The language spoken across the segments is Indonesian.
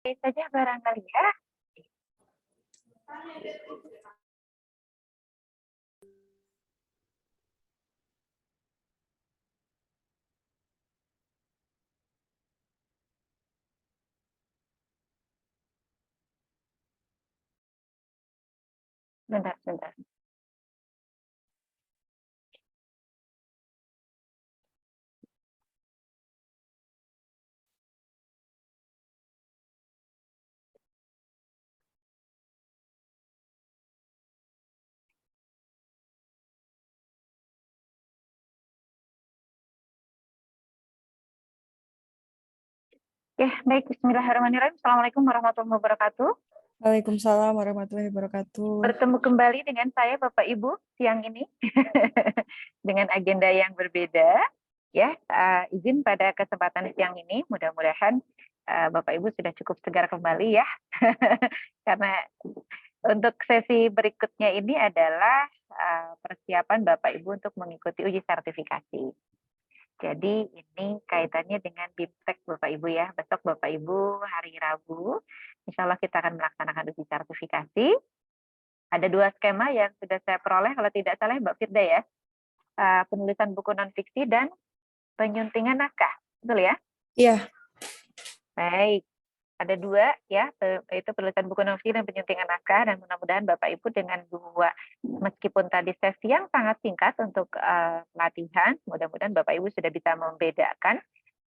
Saja barangkali ya. Bentar, bentar. Oke, baik. Bismillahirrahmanirrahim. Assalamualaikum warahmatullahi wabarakatuh. Waalaikumsalam warahmatullahi wabarakatuh. Bertemu kembali dengan saya Bapak Ibu siang ini dengan agenda yang berbeda. Ya, izin pada kesempatan siang ini mudah-mudahan Bapak Ibu sudah cukup segar kembali ya. Karena untuk sesi berikutnya ini adalah persiapan Bapak Ibu untuk mengikuti uji sertifikasi. Jadi ini kaitannya dengan BIMTEK Bapak Ibu ya. Besok Bapak Ibu hari Rabu, insya Allah kita akan melaksanakan uji sertifikasi. Ada 2 skema yang sudah saya peroleh, kalau tidak salah Mbak Firda ya. Penulisan buku non-fiksi dan penyuntingan naskah. Betul ya? Iya. Baik. Ada 2 ya, itu penulisan buku non-fiksi dan penyuntingan naskah, dan mudah-mudahan Bapak Ibu dengan 2, meskipun tadi sesi yang sangat singkat untuk latihan, mudah-mudahan Bapak Ibu sudah bisa membedakan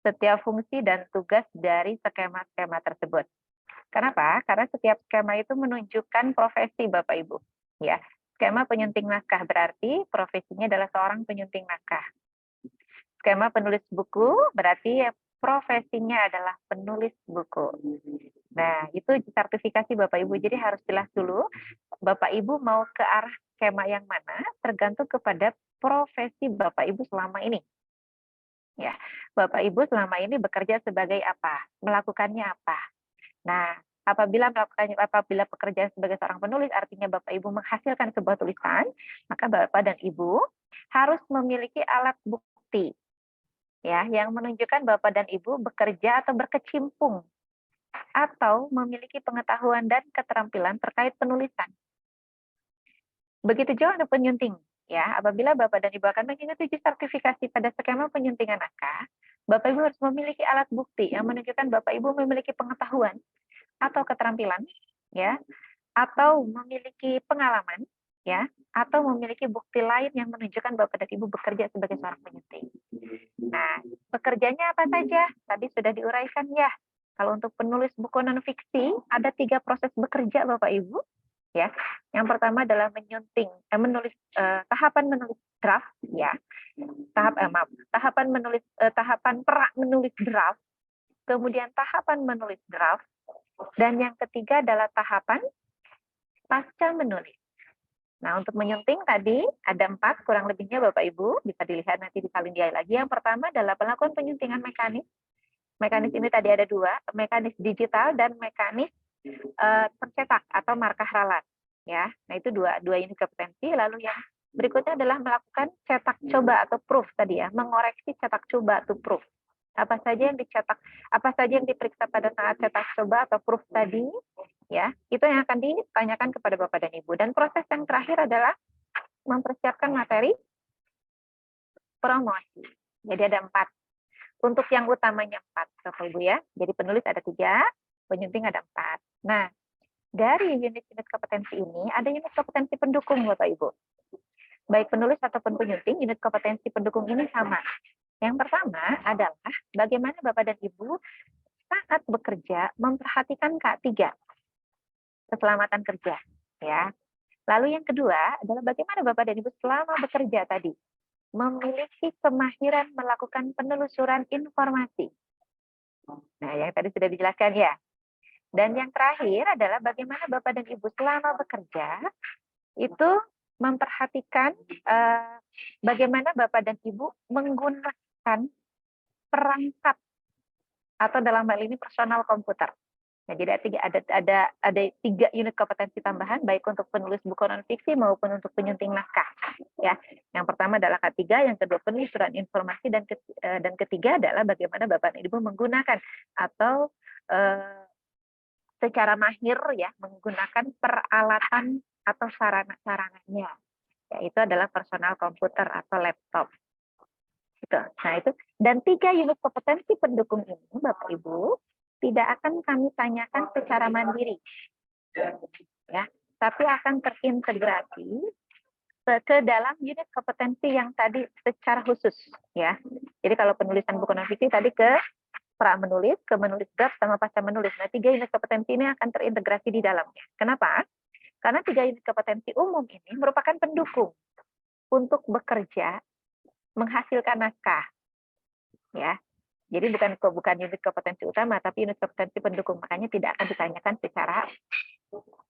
setiap fungsi dan tugas dari skema-skema tersebut. Kenapa? Karena setiap skema itu menunjukkan profesi Bapak Ibu. Ya, skema penyunting naskah berarti profesinya adalah seorang penyunting naskah. Skema penulis buku berarti profesinya adalah penulis buku. Nah, itu sertifikasi Bapak Ibu. Jadi harus jelas dulu Bapak Ibu mau ke arah skema yang mana tergantung kepada profesi Bapak Ibu selama ini. Ya, Bapak Ibu selama ini bekerja sebagai apa? Melakukannya apa? Nah, apabila pekerjaan sebagai seorang penulis artinya Bapak Ibu menghasilkan sebuah tulisan, maka Bapak dan Ibu harus memiliki alat bukti ya yang menunjukkan Bapak dan Ibu bekerja atau berkecimpung atau memiliki pengetahuan dan keterampilan terkait penulisan. Begitu juga untuk penyunting. Ya, apabila Bapak dan Ibu akan mengikuti uji sertifikasi pada skema penyuntingan naskah, Bapak Ibu harus memiliki alat bukti yang menunjukkan Bapak Ibu memiliki pengetahuan atau keterampilan, ya, atau memiliki pengalaman, ya, atau memiliki bukti lain yang menunjukkan Bapak dan Ibu bekerja sebagai seorang penyunting. Nah, pekerjaannya apa saja? Tadi sudah diuraikan ya. Kalau untuk penulis buku non-fiksi, ada 3 proses bekerja Bapak Ibu. Ya, yang pertama adalah tahapan menulis draft, ya, tahapan menulis draft, kemudian tahapan menulis draft, dan yang ketiga adalah tahapan pasca menulis. Nah, untuk menyunting tadi ada 4 kurang lebihnya Bapak Ibu, bisa dilihat nanti di salin dia lagi. Yang pertama adalah melakukan penyuntingan mekanis. Mekanis ini tadi ada 2, mekanis digital dan mekanis tercetak atau markah ralat. Ya, nah itu dua unit kompetensi. Lalu yang berikutnya adalah melakukan cetak coba atau proof tadi ya, mengoreksi cetak coba atau proof. Apa saja yang dicetak, apa saja yang diperiksa pada saat cetak coba atau proof tadi, ya, itu yang akan ditanyakan kepada Bapak dan Ibu. Dan proses yang terakhir adalah mempersiapkan materi promosi. Jadi ada 4. Untuk yang utamanya 4, Bapak Ibu ya. Jadi penulis ada 3, penyunting ada 4. Nah, dari unit-unit kompetensi ini, ada unit kompetensi pendukung, Bapak Ibu. Baik penulis ataupun penyunting, unit kompetensi pendukung ini sama. Yang pertama adalah bagaimana Bapak dan Ibu saat bekerja memperhatikan K3, keselamatan kerja. Ya. Lalu yang kedua adalah bagaimana Bapak dan Ibu selama bekerja tadi memiliki kemahiran melakukan penelusuran informasi. Nah, yang tadi sudah dijelaskan ya. Dan yang terakhir adalah bagaimana Bapak dan Ibu selama bekerja itu memperhatikan bagaimana Bapak dan Ibu menggunakan perangkat atau dalam hal ini personal komputer. Nah, jadi ada 3 unit kompetensi tambahan baik untuk penulis buku non-fiksi maupun untuk penyunting naskah. Ya, yang pertama adalah K3, yang kedua penelusuran informasi, dan ketiga adalah bagaimana Bapak dan Ibu menggunakan atau secara mahir ya menggunakan peralatan atau sarana-sarananya, yaitu adalah personal komputer atau laptop. Gitu. Nah itu, dan 3 unit kompetensi pendukung ini, Bapak Ibu, tidak akan kami tanyakan secara mandiri, ya, tapi akan terintegrasi ke dalam unit kompetensi yang tadi secara khusus, ya. Jadi kalau penulisan buku non-fiksi tadi ke pra menulis, ke menulis draft, sama pasca menulis. Nah, 3 unit kompetensi ini akan terintegrasi di dalamnya. Kenapa? Karena 3 unit kompetensi umum ini merupakan pendukung untuk bekerja menghasilkan naskah, ya. Jadi bukan unit kompetensi utama, tapi unit kompetensi pendukung. Makanya tidak akan ditanyakan secara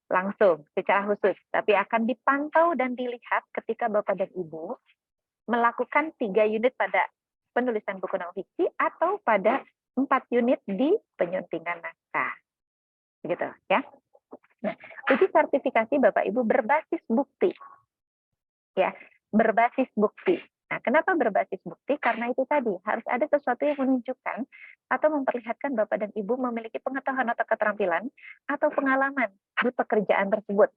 langsung, secara khusus, tapi akan dipantau dan dilihat ketika Bapak dan Ibu melakukan 3 unit pada penulisan buku non-fiksi atau pada 4 unit di penyuntingan naskah. Begitu, ya. Nah, uji sertifikasi Bapak Ibu berbasis bukti. Ya, berbasis bukti. Nah, kenapa berbasis bukti? Karena itu tadi, harus ada sesuatu yang menunjukkan atau memperlihatkan Bapak dan Ibu memiliki pengetahuan atau keterampilan atau pengalaman di pekerjaan tersebut.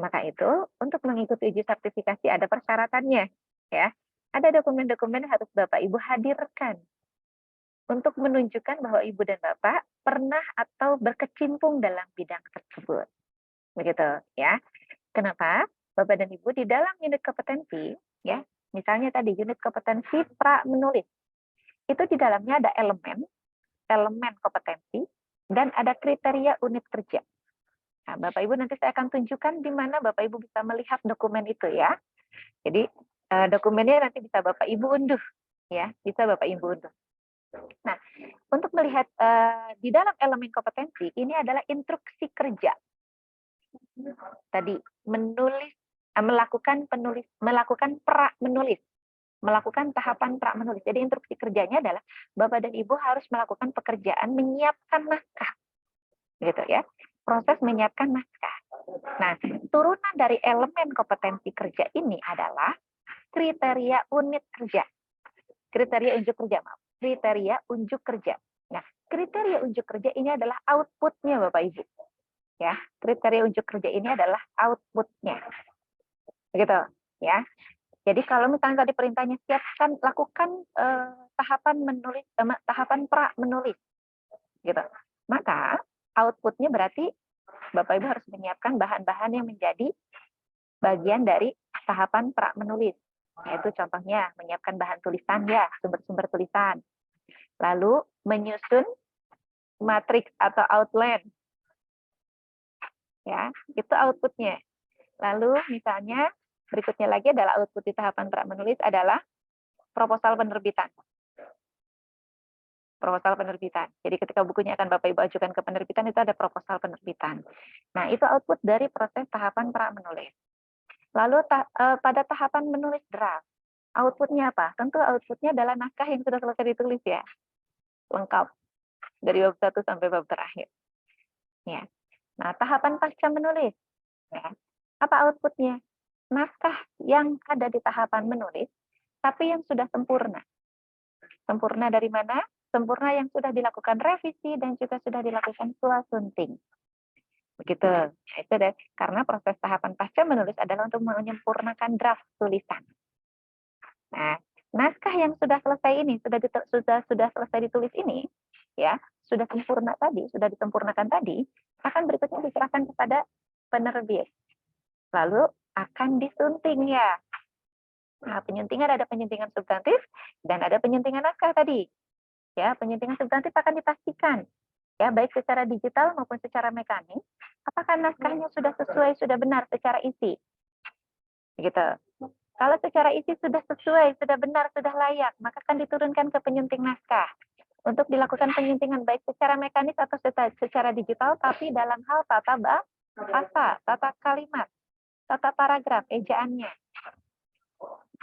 Maka itu, untuk mengikuti uji sertifikasi ada persyaratannya. Ya, ada dokumen-dokumen yang harus Bapak Ibu hadirkan untuk menunjukkan bahwa Ibu dan Bapak pernah atau berkecimpung dalam bidang tersebut. Begitu, ya. Kenapa? Bapak dan Ibu di dalam unit kompetensi, ya, misalnya tadi unit kompetensi pra menulis, itu di dalamnya ada elemen kompetensi, dan ada kriteria unit kerja. Nah, Bapak Ibu nanti saya akan tunjukkan di mana Bapak Ibu bisa melihat dokumen itu, ya. Jadi dokumennya nanti bisa Bapak Ibu unduh, ya, bisa Bapak Ibu unduh. Nah, untuk melihat di dalam elemen kompetensi ini adalah instruksi kerja. Tadi melakukan pra menulis, melakukan tahapan pra menulis. Jadi instruksi kerjanya adalah Bapak dan Ibu harus melakukan pekerjaan menyiapkan naskah, gitu ya. Proses menyiapkan naskah. Nah, turunan dari elemen kompetensi kerja ini adalah kriteria unit kerja, kriteria unjuk kerja, maaf, kriteria unjuk kerja. Nah, kriteria unjuk kerja ini adalah outputnya Bapak Ibu. Ya, kriteria unjuk kerja ini adalah outputnya. Begitu, ya. Jadi kalau misalnya tadi perintahnya siapkan, lakukan tahapan pra menulis, gitu. Maka outputnya berarti Bapak Ibu harus menyiapkan bahan-bahan yang menjadi bagian dari tahapan pra menulis. Yaitu contohnya menyiapkan bahan tulisan, ya, sumber-sumber tulisan. Lalu menyusun matriks atau outline. Ya, itu outputnya. Lalu misalnya berikutnya lagi adalah output di tahapan pra menulis adalah proposal penerbitan. Proposal penerbitan. Jadi ketika bukunya akan Bapak Ibu ajukan ke penerbitan itu ada proposal penerbitan. Nah, itu output dari proses tahapan pra menulis. Lalu pada tahapan menulis draft, outputnya apa? Tentu outputnya adalah naskah yang sudah selesai ditulis, ya. Lengkap dari bab 1 sampai bab terakhir. Ya. Nah, tahapan pasca menulis, ya. Apa outputnya? Naskah yang ada di tahapan menulis, tapi yang sudah sempurna. Sempurna dari mana? Sempurna yang sudah dilakukan revisi dan juga sudah dilakukan suasunting. Begitu. Nah, itu deh. Karena proses tahapan pasca menulis adalah untuk menyempurnakan draft tulisan. Nah, naskah yang sudah selesai ini, sudah selesai ditulis ini, ya, sudah sempurna tadi, sudah disempurnakan tadi, akan berikutnya diserahkan kepada penerbit. Lalu akan disunting, ya. Nah, penyuntingan ada penyuntingan substantif dan ada penyuntingan naskah tadi. Ya, penyuntingan substantif akan dipastikan, ya, baik secara digital maupun secara mekanik, apakah naskahnya sudah sesuai, sudah benar secara isi. Begitu. Kalau secara isi sudah sesuai, sudah benar, sudah layak, maka akan diturunkan ke penyunting naskah untuk dilakukan penyuntingan baik secara mekanis atau secara digital, tapi dalam hal tata bahasa, tata kalimat, tata paragraf, ejaannya.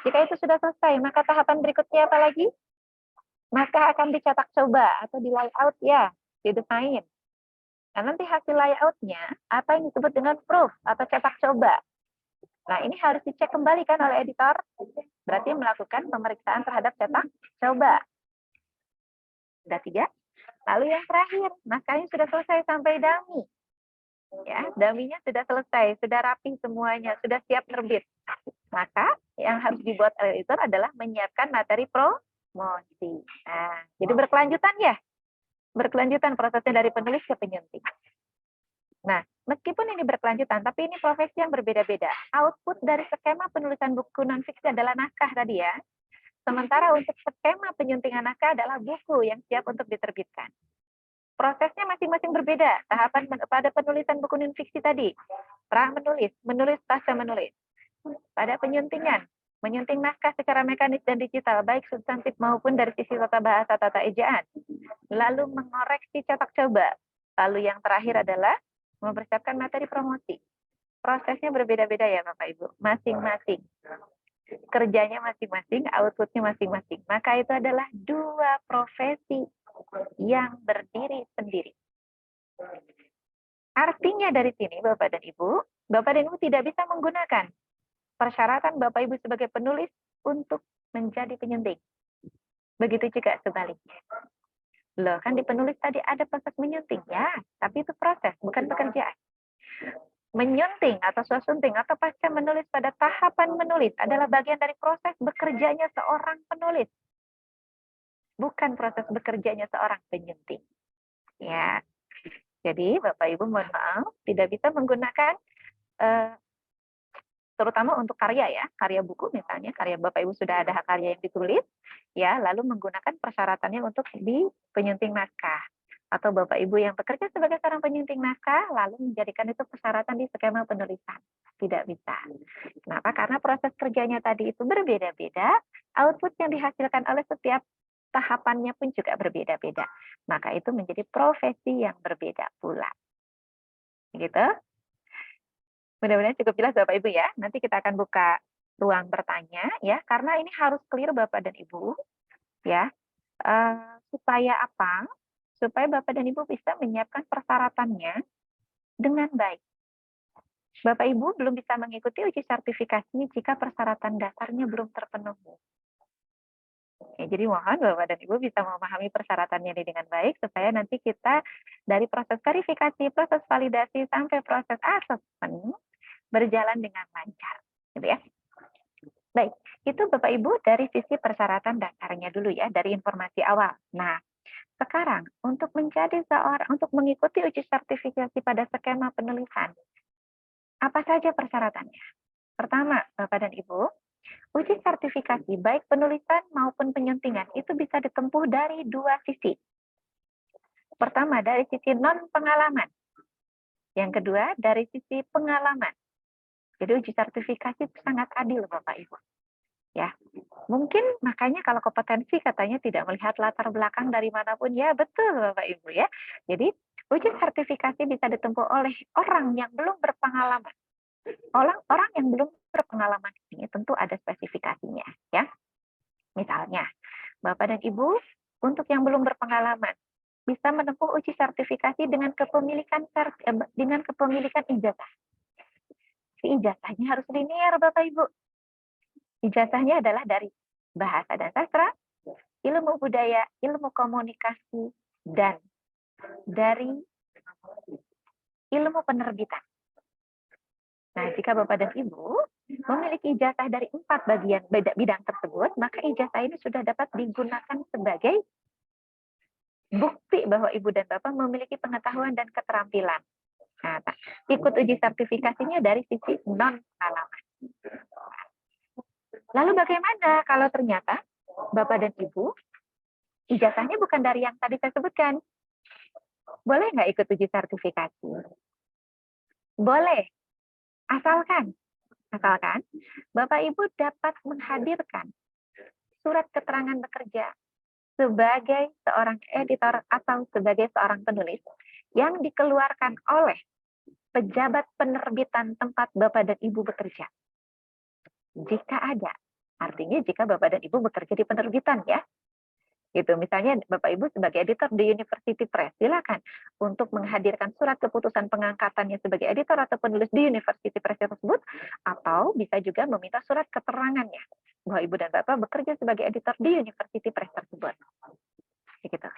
Jika itu sudah selesai, maka tahapan berikutnya apa lagi? Maka akan dicetak coba atau di layout, ya, didesain. Nah, nanti hasil layoutnya apa yang disebut dengan proof atau cetak coba. Nah, ini harus dicek kembali kan oleh editor. Berarti melakukan pemeriksaan terhadap cetak coba. Sudah 3. Lalu yang terakhir, naskahnya sudah selesai sampai dummy. Ya, dummy-nya sudah selesai, sudah rapi semuanya, sudah siap terbit. Maka yang harus dibuat oleh editor adalah menyiapkan materi promosi. Nah, jadi berkelanjutan ya, berkelanjutan prosesnya dari penulis ke penyunting. Nah, meskipun ini berkelanjutan, tapi ini profesi yang berbeda-beda. Output dari skema penulisan buku non-fiksi adalah naskah tadi ya. Sementara untuk skema penyuntingan naskah adalah buku yang siap untuk diterbitkan. Prosesnya masing-masing berbeda. Tahapan pada penulisan buku non-fiksi tadi, menulis pasca menulis. Pada penyuntingan, menyunting naskah secara mekanis dan digital, baik substantif maupun dari sisi tata bahasa, tata ejaan. Lalu mengoreksi cetak coba. Lalu yang terakhir adalah mempersiapkan materi promosi. Prosesnya berbeda-beda ya Bapak Ibu, masing-masing. Kerjanya masing-masing, outputnya masing-masing. Maka itu adalah dua profesi yang berdiri sendiri. Artinya dari sini Bapak dan Ibu tidak bisa menggunakan persyaratan Bapak Ibu sebagai penulis untuk menjadi penyunting. Begitu juga sebaliknya. Loh, kan di penulis tadi ada proses menyunting ya, tapi itu proses, bukan pekerjaan. Menyunting atau suasunting atau pasca menulis pada tahapan menulis adalah bagian dari proses bekerjanya seorang penulis. Bukan proses bekerjanya seorang penyunting. Ya, jadi Bapak Ibu mohon maaf tidak bisa menggunakan terutama untuk karya ya, karya buku misalnya, karya Bapak Ibu sudah ada karya yang ditulis, ya lalu menggunakan persyaratannya untuk di penyunting naskah. Atau Bapak Ibu yang bekerja sebagai seorang penyunting naskah, lalu menjadikan itu persyaratan di skema penulisan. Tidak bisa. Kenapa? Karena proses kerjanya tadi itu berbeda-beda, output yang dihasilkan oleh setiap tahapannya pun juga berbeda-beda. Maka itu menjadi profesi yang berbeda pula. Gitu. Mudah-mudahan cukup jelas Bapak Ibu ya. Nanti kita akan buka ruang bertanya ya, karena ini harus clear Bapak dan Ibu ya. Supaya apa? Supaya Bapak dan Ibu bisa menyiapkan persyaratannya dengan baik. Bapak Ibu belum bisa mengikuti uji sertifikasi jika persyaratan dasarnya belum terpenuhi. Ya, jadi mohon Bapak dan Ibu bisa memahami persyaratannya ini dengan baik supaya nanti kita dari proses verifikasi, proses validasi sampai proses asesmen berjalan dengan lancar, gitu ya. Baik, itu Bapak Ibu dari sisi persyaratan dasarnya dulu ya, dari informasi awal. Nah, sekarang untuk mengikuti uji sertifikasi pada skema penulisan, apa saja persyaratannya? Pertama, Bapak dan Ibu, uji sertifikasi baik penulisan maupun penyuntingan itu bisa ditempuh dari dua sisi. Pertama, dari sisi non-pengalaman. Yang kedua, dari sisi pengalaman. Jadi uji sertifikasi itu sangat adil Bapak Ibu. Ya, mungkin makanya kalau kompetensi katanya tidak melihat latar belakang dari manapun, ya betul Bapak Ibu ya. Jadi uji sertifikasi bisa ditempuh oleh orang yang belum berpengalaman. Orang yang belum berpengalaman ini tentu ada spesifikasinya ya. Misalnya, Bapak dan Ibu untuk yang belum berpengalaman bisa menempuh uji sertifikasi dengan kepemilikan ijazah. Si ijazahnya harus linear Bapak Ibu. Ijazahnya adalah dari bahasa dan sastra, ilmu budaya, ilmu komunikasi, dan dari ilmu penerbitan. Nah, jika Bapak dan Ibu memiliki ijazah dari 4 bidang tersebut, maka ijazah ini sudah dapat digunakan sebagai bukti bahwa Ibu dan Bapak memiliki pengetahuan dan keterampilan. Nah, ikut uji sertifikasinya dari sisi non-pengalaman. Lalu bagaimana kalau ternyata Bapak dan Ibu ijazahnya bukan dari yang tadi saya sebutkan? Boleh nggak ikut uji sertifikasi? Boleh. Asalkan Bapak Ibu dapat menghadirkan surat keterangan bekerja sebagai seorang editor atau sebagai seorang penulis yang dikeluarkan oleh pejabat penerbitan tempat Bapak dan Ibu bekerja. Jika ada, artinya jika Bapak dan Ibu bekerja di penerbitan ya. Gitu, misalnya Bapak Ibu sebagai editor di University Press, silakan untuk menghadirkan surat keputusan pengangkatannya sebagai editor atau penulis di University Press tersebut, atau bisa juga meminta surat keterangannya bahwa Ibu dan Bapak bekerja sebagai editor di University Press tersebut. Gitu.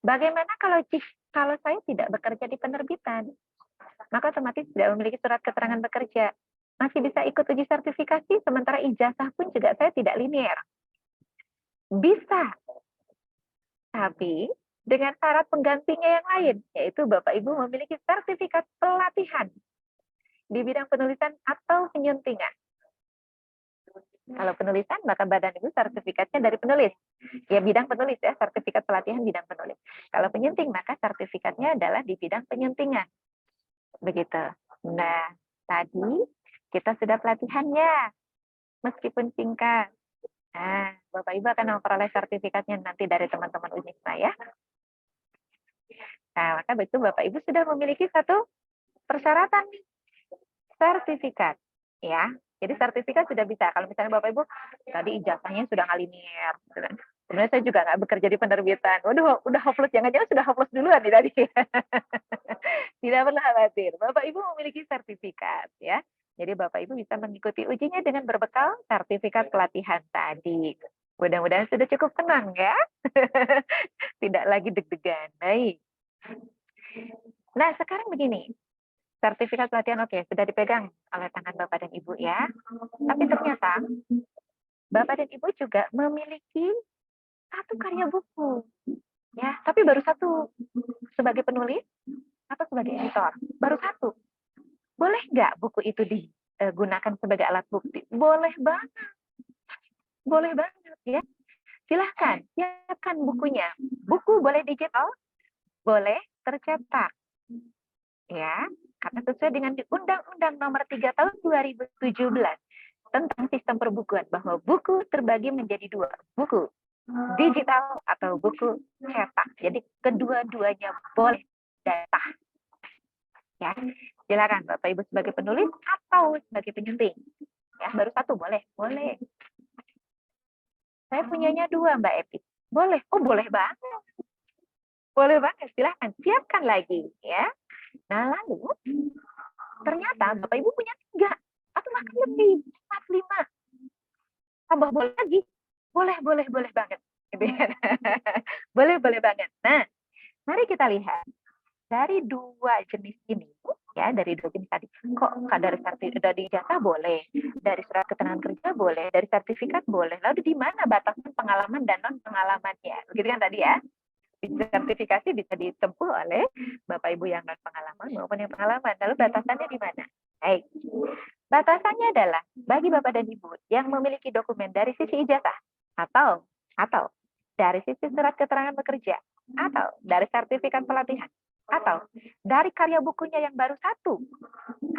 Bagaimana kalau saya tidak bekerja di penerbitan? Maka otomatis tidak memiliki surat keterangan bekerja. Masih bisa ikut uji sertifikasi, sementara ijazah pun juga saya tidak linear. Bisa, tapi dengan syarat penggantinya yang lain, yaitu Bapak Ibu memiliki sertifikat pelatihan di bidang penulisan atau penyuntingan. Kalau penulisan, maka Badan Ibu sertifikatnya dari penulis. Ya, bidang penulis ya, sertifikat pelatihan bidang penulis. Kalau penyunting, maka sertifikatnya adalah di bidang penyuntingan. Begitu. Nah, tadi kita sudah pelatihannya, meskipun singkat. Nah, Bapak Ibu akan memperoleh sertifikatnya nanti dari teman-teman UNISMA ya. Nah, maka begitu Bapak Ibu sudah memiliki satu persyaratan nih, sertifikat. Ya, jadi sertifikat sudah bisa. Kalau misalnya Bapak Ibu tadi ijazahnya sudah ngalinier, gitu kan. Sebenarnya saya juga nggak bekerja di penerbitan. Waduh, udah hopeless. Jangan-jangan sudah hopeless duluan nih tadi. Tidak perlu khawatir. Bapak Ibu memiliki sertifikat ya. Jadi Bapak Ibu bisa mengikuti ujinya dengan berbekal sertifikat pelatihan tadi. Mudah-mudahan sudah cukup tenang ya. Tidak lagi deg-degan. Baik. Nah, sekarang begini. Sertifikat pelatihan oke, sudah dipegang oleh tangan Bapak dan Ibu ya. Tapi ternyata Bapak dan Ibu juga memiliki satu karya buku. Ya, tapi baru satu. Sebagai penulis atau sebagai editor. Baru satu. Boleh nggak buku itu digunakan sebagai alat bukti? Boleh banget. Boleh banget ya. Silahkan, siapkan bukunya. Buku boleh digital, boleh tercetak. Ya, karena sesuai dengan di Undang-Undang Nomor 3 Tahun 2017 tentang sistem perbukuan bahwa buku terbagi menjadi dua, buku digital atau buku cetak. Jadi kedua-duanya boleh data. Ya, silakan Bapak Ibu sebagai penulis atau sebagai penyunting. Ya, baru satu boleh, boleh. Saya punyanya dua Mbak Epi. Boleh, oh boleh banget. Boleh banget, silahkan siapkan lagi ya. Nah lalu ternyata Bapak Ibu punya 3 atau bahkan lebih 4, 5. Tambah boleh lagi. Boleh banget. Boleh banget. Nah, mari kita lihat dari 2 jenis ini ya, dari 2 jenis tadi. Kok dari dari ijazah boleh, dari surat keterangan kerja boleh, dari sertifikat boleh. Lalu di mana batasan pengalaman dan non pengalamannya? Begitu kan tadi ya. Sertifikasi bisa ditempuh oleh Bapak Ibu yang non pengalaman maupun yang pengalaman. Lalu batasannya di mana? Baik. Batasannya adalah bagi Bapak dan Ibu yang memiliki dokumen dari sisi ijazah atau dari sisi surat keterangan bekerja atau dari sertifikat pelatihan atau dari karya bukunya yang baru 1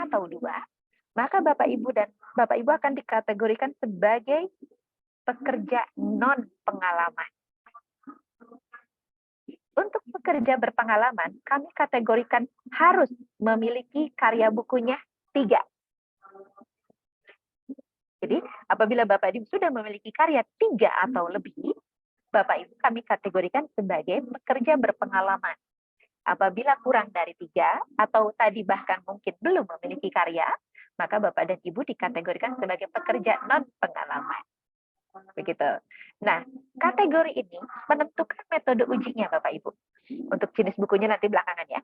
atau 2, maka Bapak Ibu akan dikategorikan sebagai pekerja non pengalaman. Untuk pekerja berpengalaman, kami kategorikan harus memiliki karya bukunya 3. Jadi, apabila Bapak Ibu sudah memiliki karya 3 atau lebih, Bapak Ibu kami kategorikan sebagai pekerja berpengalaman. Apabila kurang dari 3, atau tadi bahkan mungkin belum memiliki karya, maka Bapak dan Ibu dikategorikan sebagai pekerja non-pengalaman. Begitu. Nah, kategori ini menentukan metode ujinya Bapak Ibu. Untuk jenis bukunya nanti belakangan ya.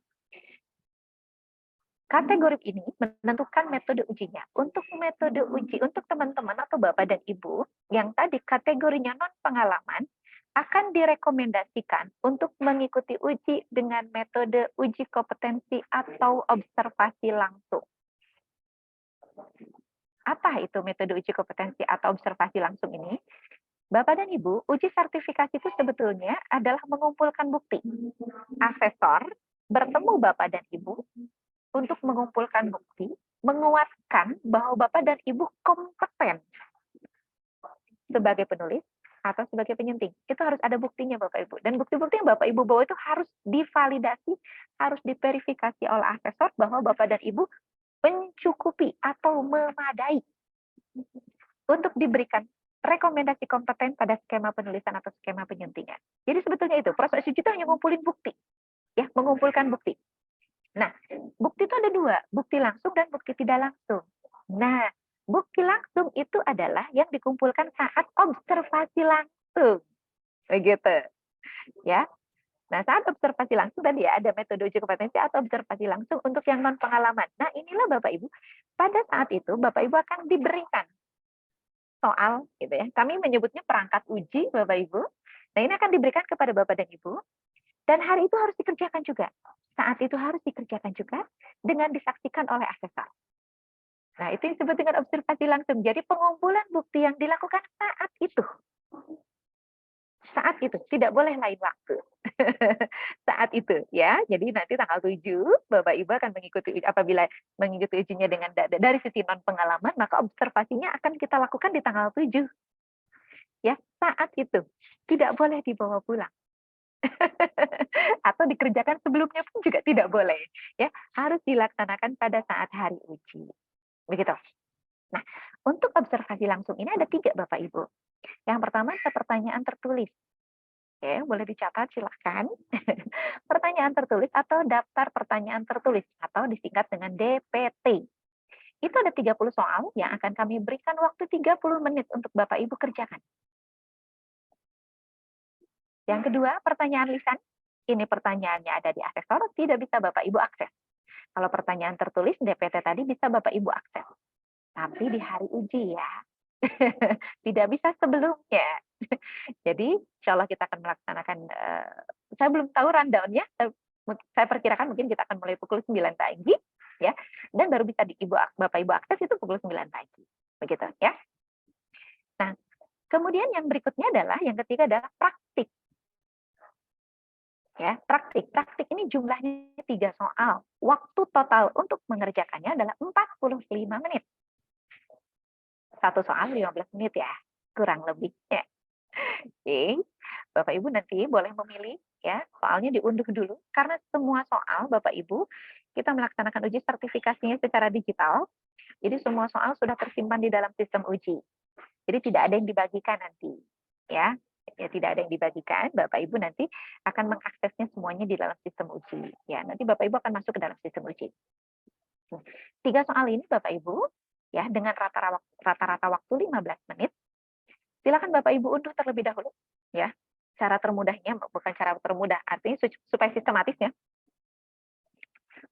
Kategori ini menentukan metode ujinya. Untuk metode uji, untuk teman-teman atau Bapak dan Ibu yang tadi kategorinya non-pengalaman, akan direkomendasikan untuk mengikuti uji dengan metode uji kompetensi atau observasi langsung. Apa itu metode uji kompetensi atau observasi langsung ini? Bapak dan Ibu, uji sertifikasi itu sebetulnya adalah mengumpulkan bukti. Asesor bertemu Bapak dan Ibu untuk mengumpulkan bukti, menguatkan bahwa Bapak dan Ibu kompeten sebagai penulis atau sebagai penyunting. Itu harus ada buktinya Bapak Ibu. Dan bukti-bukti yang Bapak Ibu bawa itu harus divalidasi, harus diverifikasi oleh asesor bahwa Bapak dan Ibu mencukupi atau memadai untuk diberikan rekomendasi kompeten pada skema penulisan atau skema penyuntingan. Jadi sebetulnya itu, proses uji itu hanya mengumpulkan bukti. Ya, mengumpulkan bukti. Nah, bukti itu ada 2, bukti langsung dan bukti tidak langsung. Nah, bukti langsung itu adalah yang dikumpulkan saat observasi langsung. Begitu. Ya. Nah, saat observasi langsung tadi ya, ada metode uji kompetensi atau observasi langsung untuk yang non-pengalaman. Nah, inilah Bapak Ibu, pada saat itu Bapak Ibu akan diberikan soal, gitu ya. Kami menyebutnya perangkat uji, Bapak Ibu. Nah, ini akan diberikan kepada Bapak dan Ibu, dan hari itu harus dikerjakan juga. Saat itu harus dikerjakan juga dengan disaksikan oleh asesor. Nah, itu yang disebut dengan observasi langsung. Jadi pengumpulan bukti yang dilakukan saat itu. Saat itu, tidak boleh lain waktu. Saat itu ya. Jadi nanti tanggal 7 Bapak Ibu akan mengikuti apabila mengikuti ujinya dengan dari sisi non pengalaman, maka observasinya akan kita lakukan di tanggal 7. Ya, saat itu. Tidak boleh dibawa pulang. Atau dikerjakan sebelumnya pun juga tidak boleh. Ya, harus dilaksanakan pada saat hari uji. Begitu. Nah, untuk observasi langsung ini ada 3 Bapak Ibu. Yang pertama ada pertanyaan tertulis. Oke, boleh dicatat silahkan. Pertanyaan tertulis atau daftar pertanyaan tertulis atau disingkat dengan DPT. Itu ada 30 soal yang akan kami berikan waktu 30 menit untuk Bapak Ibu kerjakan. Yang kedua, pertanyaan lisan. Ini pertanyaannya ada di asesor, tidak bisa Bapak Ibu akses. Kalau pertanyaan tertulis DPT tadi bisa Bapak Ibu akses. Tapi di hari uji ya. Tidak bisa sebelumnya. Jadi, insya Allah kita akan melaksanakan, saya belum tahu rundown-nya, saya perkirakan mungkin kita akan mulai pukul 9 pagi, ya, dan baru bisa Bapak Ibu akses itu pukul 9 pagi. Begitu, ya. Nah, kemudian yang berikutnya adalah, yang ketiga adalah praktik. Ya, praktik. Praktik ini jumlahnya 3 soal. Waktu total untuk mengerjakannya adalah 45 menit. Satu soal 15 menit ya, kurang lebih. Ya. Oke, Bapak Ibu nanti boleh memilih ya, soalnya diunduh dulu karena semua soal Bapak Ibu kita melaksanakan uji sertifikasinya secara digital. Jadi semua soal sudah tersimpan di dalam sistem uji. Jadi tidak ada yang dibagikan nanti, ya. Ya tidak ada yang dibagikan, Bapak Ibu nanti akan mengaksesnya semuanya di dalam sistem uji. Ya, nanti Bapak Ibu akan masuk ke dalam sistem uji. 3 soal ini Bapak Ibu ya dengan rata-rata waktu 15 menit. Silakan Bapak Ibu unduh terlebih dahulu ya. Cara termudahnya bukan cara termudah, artinya supaya sistematisnya.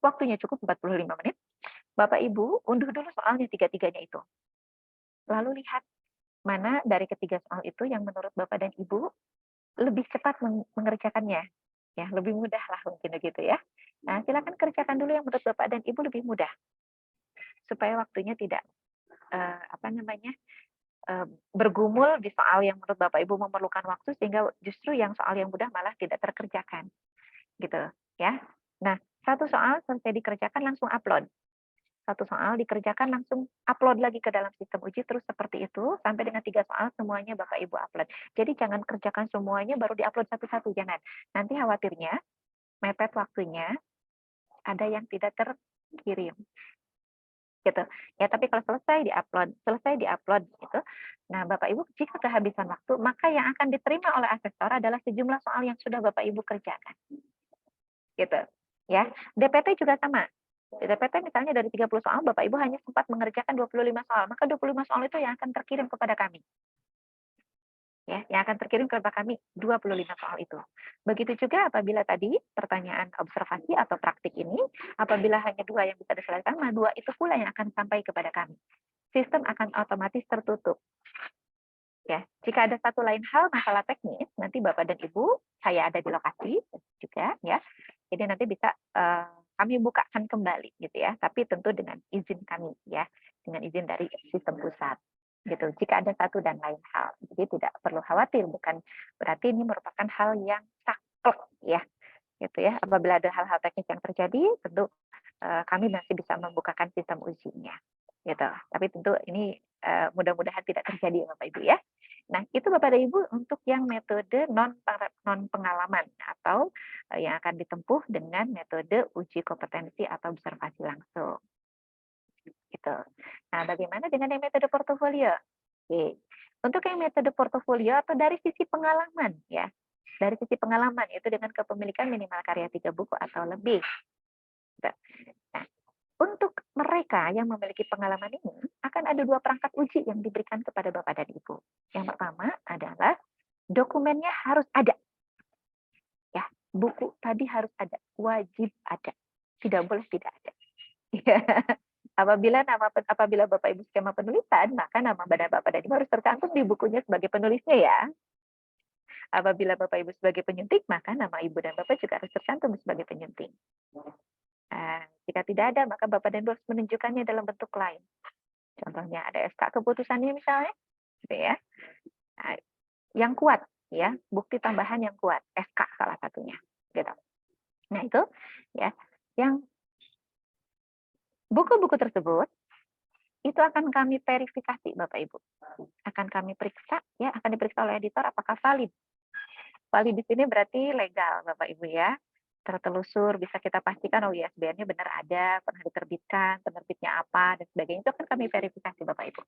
Waktunya cukup 45 menit. Bapak Ibu unduh dulu soalnya 3-3-nya itu. Lalu lihat mana dari ketiga soal itu yang menurut Bapak dan Ibu lebih cepat mengerjakannya. Ya, lebih mudah lah mungkin begitu ya. Nah, silakan kerjakan dulu yang menurut Bapak dan Ibu lebih mudah. Supaya waktunya tidak bergumul di soal yang menurut Bapak Ibu memerlukan waktu sehingga justru yang soal yang mudah malah tidak terkerjakan. Gitu, ya. Nah, satu soal selesai dikerjakan langsung upload. Satu soal dikerjakan langsung upload lagi ke dalam sistem uji terus seperti itu sampai dengan 3 soal semuanya Bapak Ibu upload. Jadi jangan kerjakan semuanya baru diupload satu-satu, jangan. Nanti khawatirnya mepet waktunya ada yang tidak terkirim. Gitu. Ya, tapi kalau selesai diupload gitu. Nah, Bapak Ibu jika kehabisan waktu, maka yang akan diterima oleh asesor adalah sejumlah soal yang sudah Bapak Ibu kerjakan. Gitu. Ya. DPT juga sama. Di DPT misalnya dari 30 soal Bapak Ibu hanya sempat mengerjakan 25 soal, maka 25 soal itu yang akan terkirim kepada kami. Ya, yang akan terkirim kepada kami 25 soal itu. Begitu juga apabila tadi pertanyaan observasi atau praktik ini, apabila hanya 2 yang bisa diselesaikan, maka 2 itu pula yang akan sampai kepada kami. Sistem akan otomatis tertutup. Ya, jika ada satu lain hal masalah teknis, nanti Bapak dan Ibu, saya ada di lokasi juga ya. Jadi nanti bisa kami bukakan kembali gitu ya, tapi tentu dengan izin kami ya, dengan izin dari sistem pusat gitu. Jika ada satu dan lain hal, jadi tidak perlu khawatir, bukan berarti ini merupakan hal yang saklek ya, gitu ya. Apabila ada hal-hal teknis yang terjadi, tentu kami masih bisa membukakan sistem ujinya, gitu. Tapi tentu ini mudah-mudahan tidak terjadi Bapak Ibu ya. Nah, itu Bapak dan Ibu untuk yang metode non pengalaman atau yang akan ditempuh dengan metode uji kompetensi atau observasi langsung. Gitu. Nah, bagaimana dengan yang metode portofolio? Oke. Untuk yang metode portofolio atau dari sisi pengalaman ya. Dari sisi pengalaman itu dengan kepemilikan minimal karya 3 buku atau lebih. Gitu. Nah, untuk mereka yang memiliki pengalaman ini, akan ada 2 perangkat uji yang diberikan kepada Bapak dan Ibu. Yang pertama adalah dokumennya harus ada. Ya, buku tadi harus ada, wajib ada, tidak boleh tidak ada. Ya. Apabila Bapak Ibu skema penulisan, maka nama badan Bapak dan Ibu harus tercantum di bukunya sebagai penulisnya ya. Apabila Bapak Ibu sebagai penyunting, maka nama Ibu dan Bapak juga harus tercantum sebagai penyunting. Nah, jika tidak ada, maka Bapak dan Ibu harus menunjukkannya dalam bentuk lain. Contohnya ada SK keputusannya misalnya, gitu ya. Nah, yang kuat, ya, bukti tambahan yang kuat, SK salah satunya, gitu. Nah itu, ya, yang buku-buku tersebut itu akan kami verifikasi, Bapak Ibu. Akan kami periksa, ya, akan diperiksa oleh editor apakah valid. Valid di sini berarti legal, Bapak Ibu ya. Tertelusur, bisa kita pastikan, oh ISBN-nya benar ada, pernah diterbitkan, penerbitnya apa, dan sebagainya. Itu akan kami verifikasi, Bapak Ibu.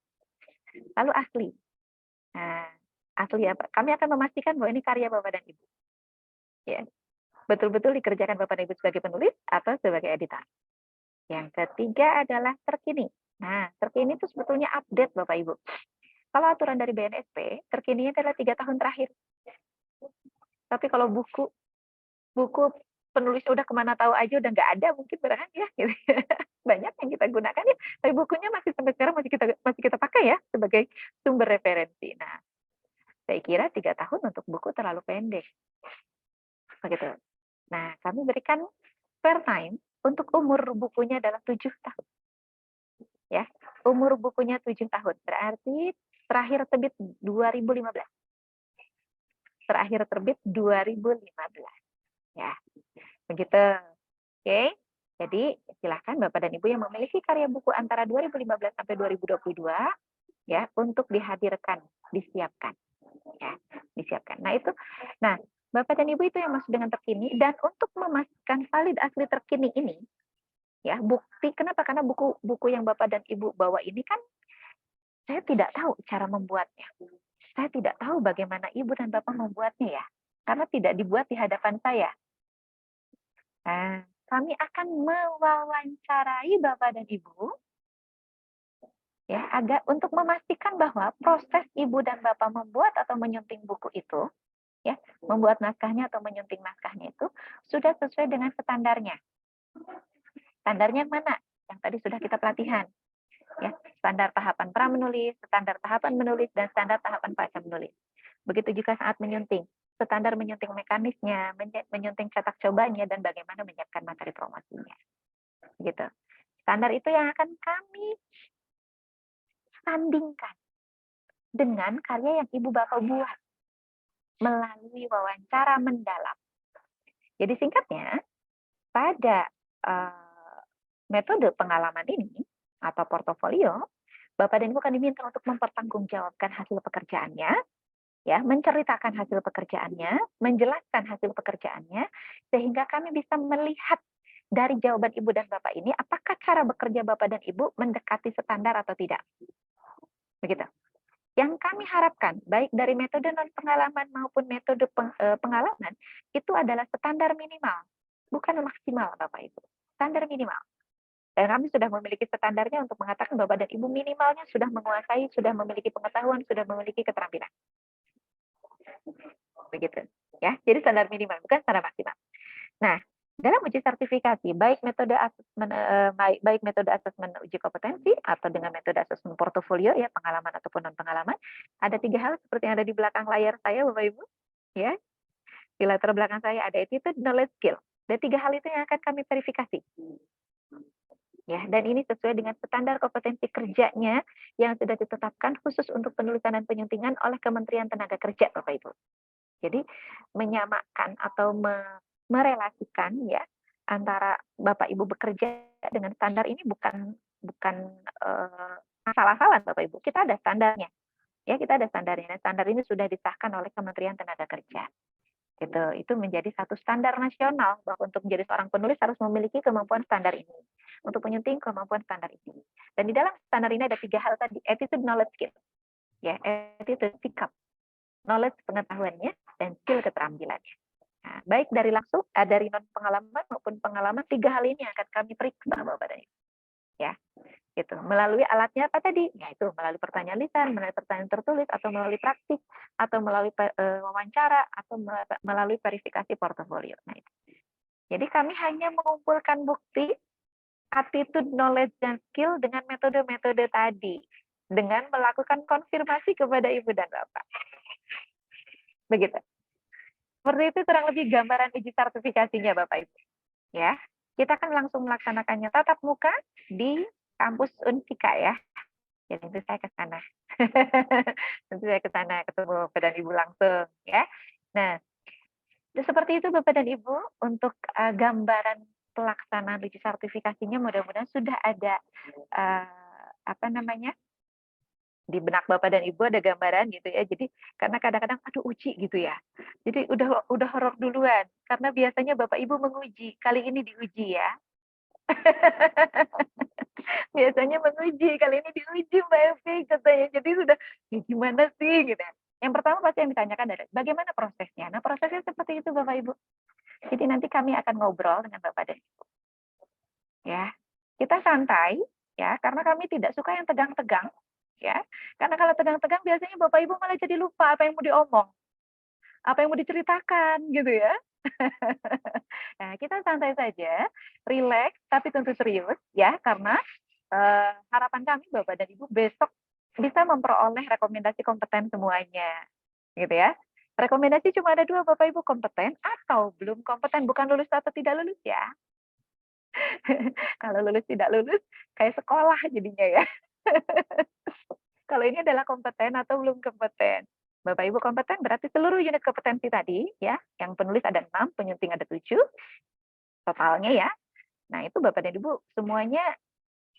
Lalu asli. Nah, asli apa? Kami akan memastikan bahwa ini karya Bapak dan Ibu. Ya, betul-betul dikerjakan Bapak dan Ibu sebagai penulis atau sebagai editor. Yang ketiga adalah terkini. Nah, terkini itu sebetulnya update Bapak Ibu. Kalau aturan dari BNSP, terkininya adalah 3 tahun terakhir. Tapi kalau buku penulis udah kemana tahu aja udah nggak ada mungkin berahan ya. Gitu. Banyak yang kita gunakan ya, tapi bukunya masih sampai sekarang masih kita pakai ya sebagai sumber referensi. Nah, saya kira 3 tahun untuk buku terlalu pendek. Begitu. Nah, kami berikan fair time untuk umur bukunya adalah 7 tahun. Ya, umur bukunya 7 tahun. Berarti terakhir terbit 2015. Terakhir terbit 2015. Ya, begitu. Oke. Jadi, silahkan Bapak dan Ibu yang memiliki karya buku antara 2015 sampai 2022 ya untuk dihadirkan, disiapkan. Ya, disiapkan. Nah, Bapak dan Ibu itu yang masuk dengan terkini dan untuk memastikan valid asli terkini ini ya, bukti kenapa? Karena buku yang Bapak dan Ibu bawa ini kan saya tidak tahu cara membuatnya. Saya tidak tahu bagaimana Ibu dan Bapak membuatnya ya. Karena tidak dibuat di hadapan saya. Nah, kami akan mewawancarai Bapak dan Ibu ya agar untuk memastikan bahwa proses Ibu dan Bapak membuat atau menyunting buku itu ya, membuat naskahnya atau menyunting naskahnya itu sudah sesuai dengan standarnya. Standarnya mana? Yang tadi sudah kita pelatihan. Ya, standar tahapan pra menulis, standar tahapan menulis, dan standar tahapan pasca menulis. Begitu juga saat menyunting, standar menyunting mekanisnya, menyunting cetak cobanya, dan bagaimana menyiapkan materi promosinya. Gitu. Standar itu yang akan kami sandingkan dengan karya yang Ibu Bapak buat melalui wawancara mendalam. Jadi singkatnya, pada metode pengalaman ini atau portofolio, Bapak dan Ibu akan diminta untuk mempertanggungjawabkan hasil pekerjaannya, ya, menceritakan hasil pekerjaannya, menjelaskan hasil pekerjaannya, sehingga kami bisa melihat dari jawaban Ibu dan Bapak ini, apakah cara bekerja Bapak dan Ibu mendekati standar atau tidak. Begitu. Yang kami harapkan, baik dari metode non-pengalaman maupun metode pengalaman, itu adalah standar minimal, bukan maksimal Bapak Ibu. Standar minimal. Dan kami sudah memiliki standarnya untuk mengatakan Bapak dan Ibu minimalnya sudah menguasai, sudah memiliki pengetahuan, sudah memiliki keterampilan. Begitu. Ya, jadi standar minimal, bukan standar maksimal. Nah, dalam uji sertifikasi, baik metode asesmen uji kompetensi atau dengan metode asesmen portofolio, ya, pengalaman ataupun non-pengalaman, ada 3 hal seperti yang ada di belakang layar saya, Bapak Ibu. Ya, di latar belakang saya ada attitude, knowledge, skill. Dan 3 hal itu yang akan kami verifikasi. Ya, dan ini sesuai dengan standar kompetensi kerjanya yang sudah ditetapkan khusus untuk penulisan dan penyuntingan oleh Kementerian Tenaga Kerja, Bapak Ibu. Jadi menyamakan atau merelasikan ya antara Bapak Ibu bekerja dengan standar ini bukan asal-asalan Bapak Ibu. Kita ada standarnya. Ya, kita ada standarnya. Standar ini sudah disahkan oleh Kementerian Tenaga Kerja. Gitu. Itu menjadi satu standar nasional bahwa untuk menjadi seorang penulis harus memiliki kemampuan standar ini. Untuk penyunting kemampuan standar ini. Dan di dalam standar ini ada 3 hal tadi, attitude, knowledge, skill. Ya, attitude, sikap, knowledge pengetahuannya, dan skill keterampilannya. Nah, baik dari langsung, dari non pengalaman maupun pengalaman, 3 hal ini akan kami periksa Bapak dan Ibu. Ya, gitu. Melalui alatnya apa tadi? Yaitu melalui pertanyaan lisan, melalui pertanyaan tertulis, atau melalui praktik, atau melalui wawancara, atau melalui verifikasi portofolio. Nah, itu. Jadi kami hanya mengumpulkan bukti, attitude, knowledge, dan skill dengan metode-metode tadi, dengan melakukan konfirmasi kepada Ibu dan Bapak. Begitu. Seperti itu kurang lebih gambaran uji sertifikasinya Bapak Ibu. Ya, kita akan langsung melaksanakannya tatap muka di kampus Unsika ya. Jadi tentu saya ke sana. Tentu saya ke sana ketemu Bapak dan Ibu langsung ya. Nah, seperti itu Bapak dan Ibu untuk gambaran pelaksanaan uji sertifikasinya mudah-mudahan sudah ada apa namanya? Di benak Bapak dan Ibu ada gambaran gitu ya. Jadi karena kadang-kadang aduh uji gitu ya. Jadi udah horor duluan karena biasanya Bapak Ibu menguji, kali ini diuji ya. Biasanya menguji, kali ini diuji Mbak Evi katanya. Jadi sudah ya gimana sih gitu ya. Yang pertama pasti yang ditanyakan adalah bagaimana prosesnya. Nah, prosesnya seperti itu Bapak Ibu. Jadi nanti kami akan ngobrol dengan Bapak dan Ibu. Ya. Kita santai ya, karena kami tidak suka yang tegang-tegang ya. Karena kalau tegang-tegang biasanya Bapak Ibu malah jadi lupa apa yang mau diomong. Apa yang mau diceritakan gitu ya. Nah, kita santai saja, rileks tapi tentu serius ya, karena harapan kami Bapak dan Ibu besok bisa memperoleh rekomendasi kompeten semuanya. Gitu ya. Rekomendasi cuma ada 2 Bapak Ibu, kompeten atau belum kompeten, bukan lulus atau tidak lulus ya. Kalau lulus tidak lulus kayak sekolah jadinya ya. Kalau ini adalah kompeten atau belum kompeten. Bapak Ibu kompeten berarti seluruh unit kompetensi tadi ya, yang penulis ada 6, penyunting ada 7 totalnya ya. Nah, itu Bapak dan Ibu semuanya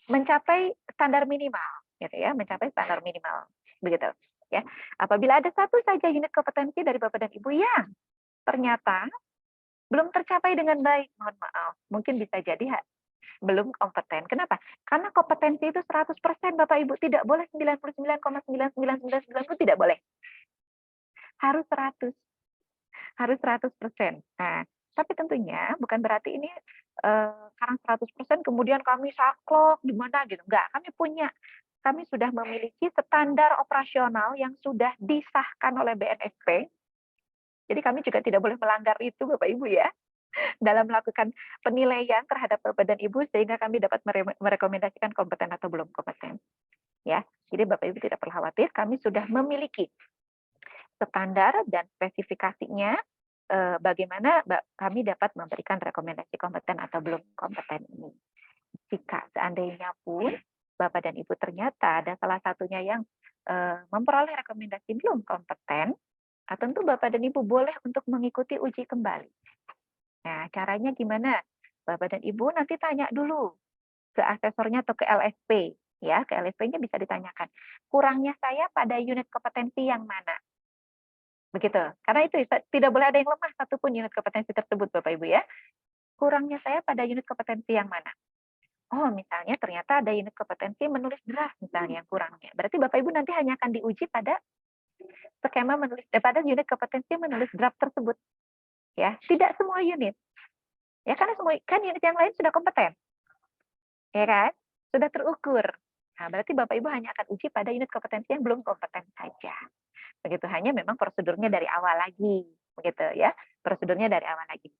mencapai standar minimal gitu ya, mencapai standar minimal. Begitu ya. Apabila ada satu saja unit kompetensi dari Bapak dan Ibu yang ternyata belum tercapai dengan baik, mohon maaf, mungkin bisa jadi belum kompeten. Kenapa? Karena kompetensi itu 100% Bapak Ibu, tidak boleh 99,99999 pun tidak boleh. Harus 100. Harus 100%. Nah, tapi tentunya bukan berarti ini karena 100% kemudian kami saklek di mana gitu. Enggak, kami sudah memiliki standar operasional yang sudah disahkan oleh BNSP. Jadi kami juga tidak boleh melanggar itu Bapak Ibu ya. Dalam melakukan penilaian terhadap Bapak dan Ibu sehingga kami dapat merekomendasikan kompeten atau belum kompeten. Ya. Jadi Bapak Ibu tidak perlu khawatir, kami sudah memiliki standar dan spesifikasinya bagaimana kami dapat memberikan rekomendasi kompeten atau belum kompeten ini. Jika seandainya pun Bapak dan Ibu ternyata ada salah satunya yang memperoleh rekomendasi belum kompeten, tentu Bapak dan Ibu boleh untuk mengikuti uji kembali. Nah, caranya gimana? Bapak dan Ibu nanti tanya dulu ke asesornya atau ke LSP. Ya, ke LSP-nya bisa ditanyakan. Kurangnya saya pada unit kompetensi yang mana? Begitu. Karena itu tidak boleh ada yang lemah satupun unit kompetensi tersebut, Bapak Ibu ya. Kurangnya saya pada unit kompetensi yang mana? Oh, misalnya ternyata ada unit kompetensi menulis draft misalnya yang kurangnya. Berarti Bapak Ibu nanti hanya akan diuji pada skema pada unit kompetensi menulis draft tersebut. Ya, tidak semua unit. Ya, karena semua kan unit yang lain sudah kompeten. Ya kan? Sudah terukur. Nah, berarti Bapak Ibu hanya akan uji pada unit kompetensi yang belum kompeten saja. Begitu, hanya memang prosedurnya dari awal lagi. Begitu ya. Prosedurnya dari awal lagi.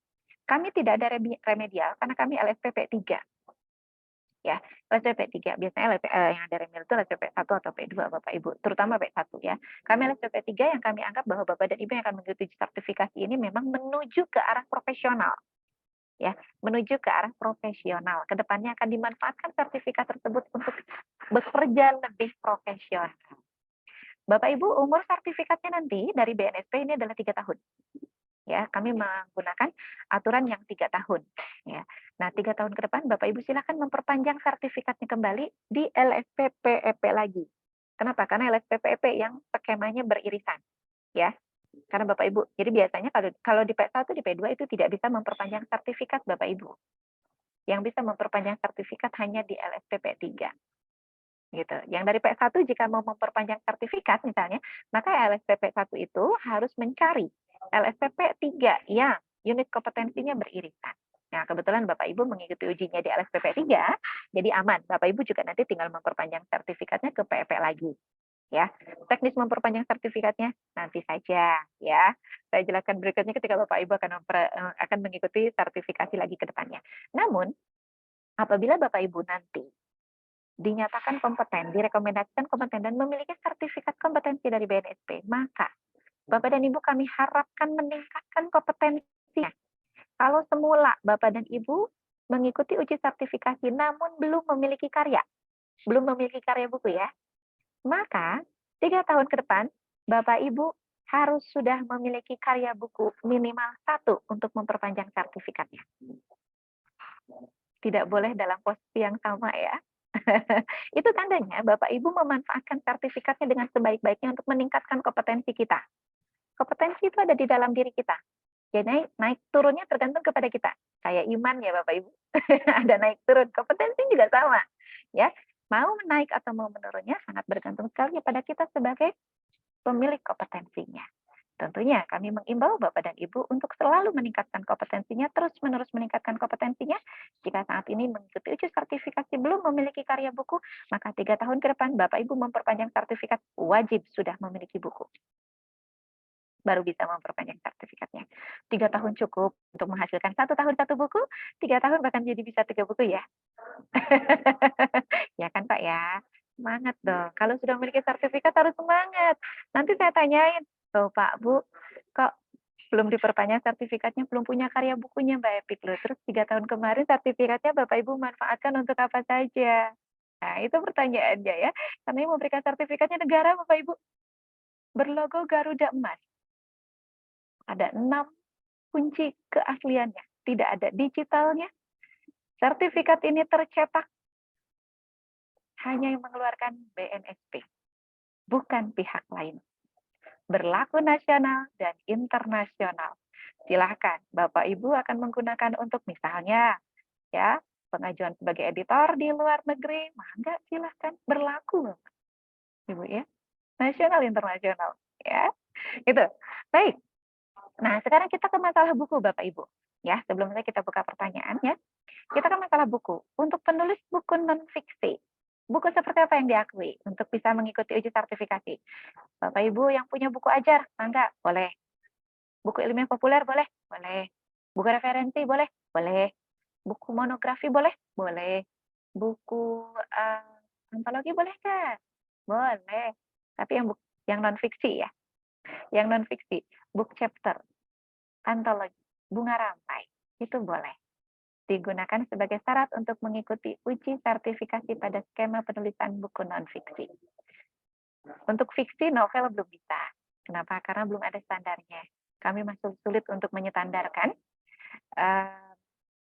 Kami tidak ada remedial karena kami LSPP 3. Ya, LSPP 3. Biasanya yang ada remedial itu LSPP 1 atau P2 Bapak Ibu, terutama P1 ya. Kami LSPP 3 yang kami anggap bahwa Bapak dan Ibu yang akan mengikuti sertifikasi ini memang menuju ke arah profesional. Ya, menuju ke arah profesional. Kedepannya akan dimanfaatkan sertifikat tersebut untuk bekerja lebih profesional. Bapak Ibu, umur sertifikatnya nanti dari BNSP ini adalah 3 tahun. Ya, kami menggunakan aturan yang 3 tahun. Ya, nah 3 tahun ke depan Bapak Ibu silakan memperpanjang sertifikatnya kembali di LSPPEP lagi. Kenapa? Karena LSPPEP yang skemanya beririsan. Ya, karena Bapak Ibu, jadi biasanya kalau di P1, di P2 itu tidak bisa memperpanjang sertifikat Bapak Ibu. Yang bisa memperpanjang sertifikat hanya di LSPP 3. Gitu. Yang dari P1 jika mau memperpanjang sertifikat misalnya, maka LSPP 1 itu harus mencari LSPP 3 yang unit kompetensinya beririsan. Nah, kebetulan Bapak Ibu mengikuti ujinya di LSPP 3, jadi aman. Bapak Ibu juga nanti tinggal memperpanjang sertifikatnya ke PEP lagi. ya. Teknis memperpanjang sertifikatnya nanti saja ya. Saya jelaskan berikutnya ketika Bapak Ibu akan mengikuti sertifikasi lagi ke depannya. Namun, apabila Bapak Ibu nanti dinyatakan kompeten, direkomendasikan kompeten dan memiliki sertifikat kompetensi dari BNSP, maka Bapak dan Ibu kami harapkan meningkatkan kompetensinya. Kalau semula Bapak dan Ibu mengikuti uji sertifikasi namun belum memiliki karya buku ya, maka 3 tahun ke depan Bapak Ibu harus sudah memiliki karya buku minimal 1 untuk memperpanjang sertifikatnya. Tidak boleh dalam posisi yang sama ya. Itu tandanya Bapak Ibu memanfaatkan sertifikatnya dengan sebaik-baiknya untuk meningkatkan kompetensi kita. Kompetensi itu ada di dalam diri kita. Jadi naik turunnya tergantung kepada kita. Kayak iman ya Bapak Ibu. Ada naik turun. Kompetensi juga sama. Ya, mau naik atau mau menurunnya sangat bergantung sekali pada kita sebagai pemilik kompetensinya. Tentunya kami mengimbau Bapak dan Ibu untuk selalu meningkatkan kompetensinya, terus-menerus meningkatkan kompetensinya. Jika saat ini mengikuti uji sertifikasi belum memiliki karya buku, maka 3 tahun ke depan Bapak Ibu memperpanjang sertifikat wajib sudah memiliki buku. Baru bisa memperpanjang sertifikatnya. 3 tahun cukup untuk menghasilkan 1 tahun 1 buku, 3 tahun bahkan jadi bisa 3 buku ya. Ya kan Pak ya? Semangat dong. Kalau sudah memiliki sertifikat harus semangat. Nanti saya tanyain, "Loh Pak, Bu, kok belum diperpanjang sertifikatnya, belum punya karya bukunya Mbak Epik loh. Terus 3 tahun kemarin sertifikatnya Bapak Ibu manfaatkan untuk apa saja?" Nah, itu pertanyaannya ya. Karena yang memberikan sertifikatnya negara Bapak Ibu. Berlogo Garuda Emas. Ada 6 kunci keasliannya. Tidak ada digitalnya. Sertifikat ini tercetak hanya yang mengeluarkan BNSP, bukan pihak lain. Berlaku nasional dan internasional. Silahkan Bapak Ibu akan menggunakan untuk misalnya ya pengajuan sebagai editor di luar negeri, mangga silahkan berlaku Ibu ya. Nasional internasional ya. Itu. Baik. Nah, sekarang kita ke masalah buku Bapak Ibu. Ya, sebelumnya kita buka pertanyaan ya. Kita ke masalah buku. Untuk penulis buku non-fiksi, buku seperti apa yang diakui untuk bisa mengikuti uji sertifikasi? Bapak Ibu yang punya buku ajar, mangga, boleh. Buku ilmiah populer boleh? Boleh. Buku referensi boleh? Boleh. Buku monografi boleh? Boleh. Buku antologi boleh nggak? Boleh. Tapi yang non-fiksi ya. Yang non-fiksi, book chapter, antologi, bunga rampai, itu boleh digunakan sebagai syarat untuk mengikuti uji sertifikasi pada skema penulisan buku non-fiksi. Untuk fiksi novel belum bisa. Kenapa? Karena belum ada standarnya. Kami masih sulit untuk menyetandarkan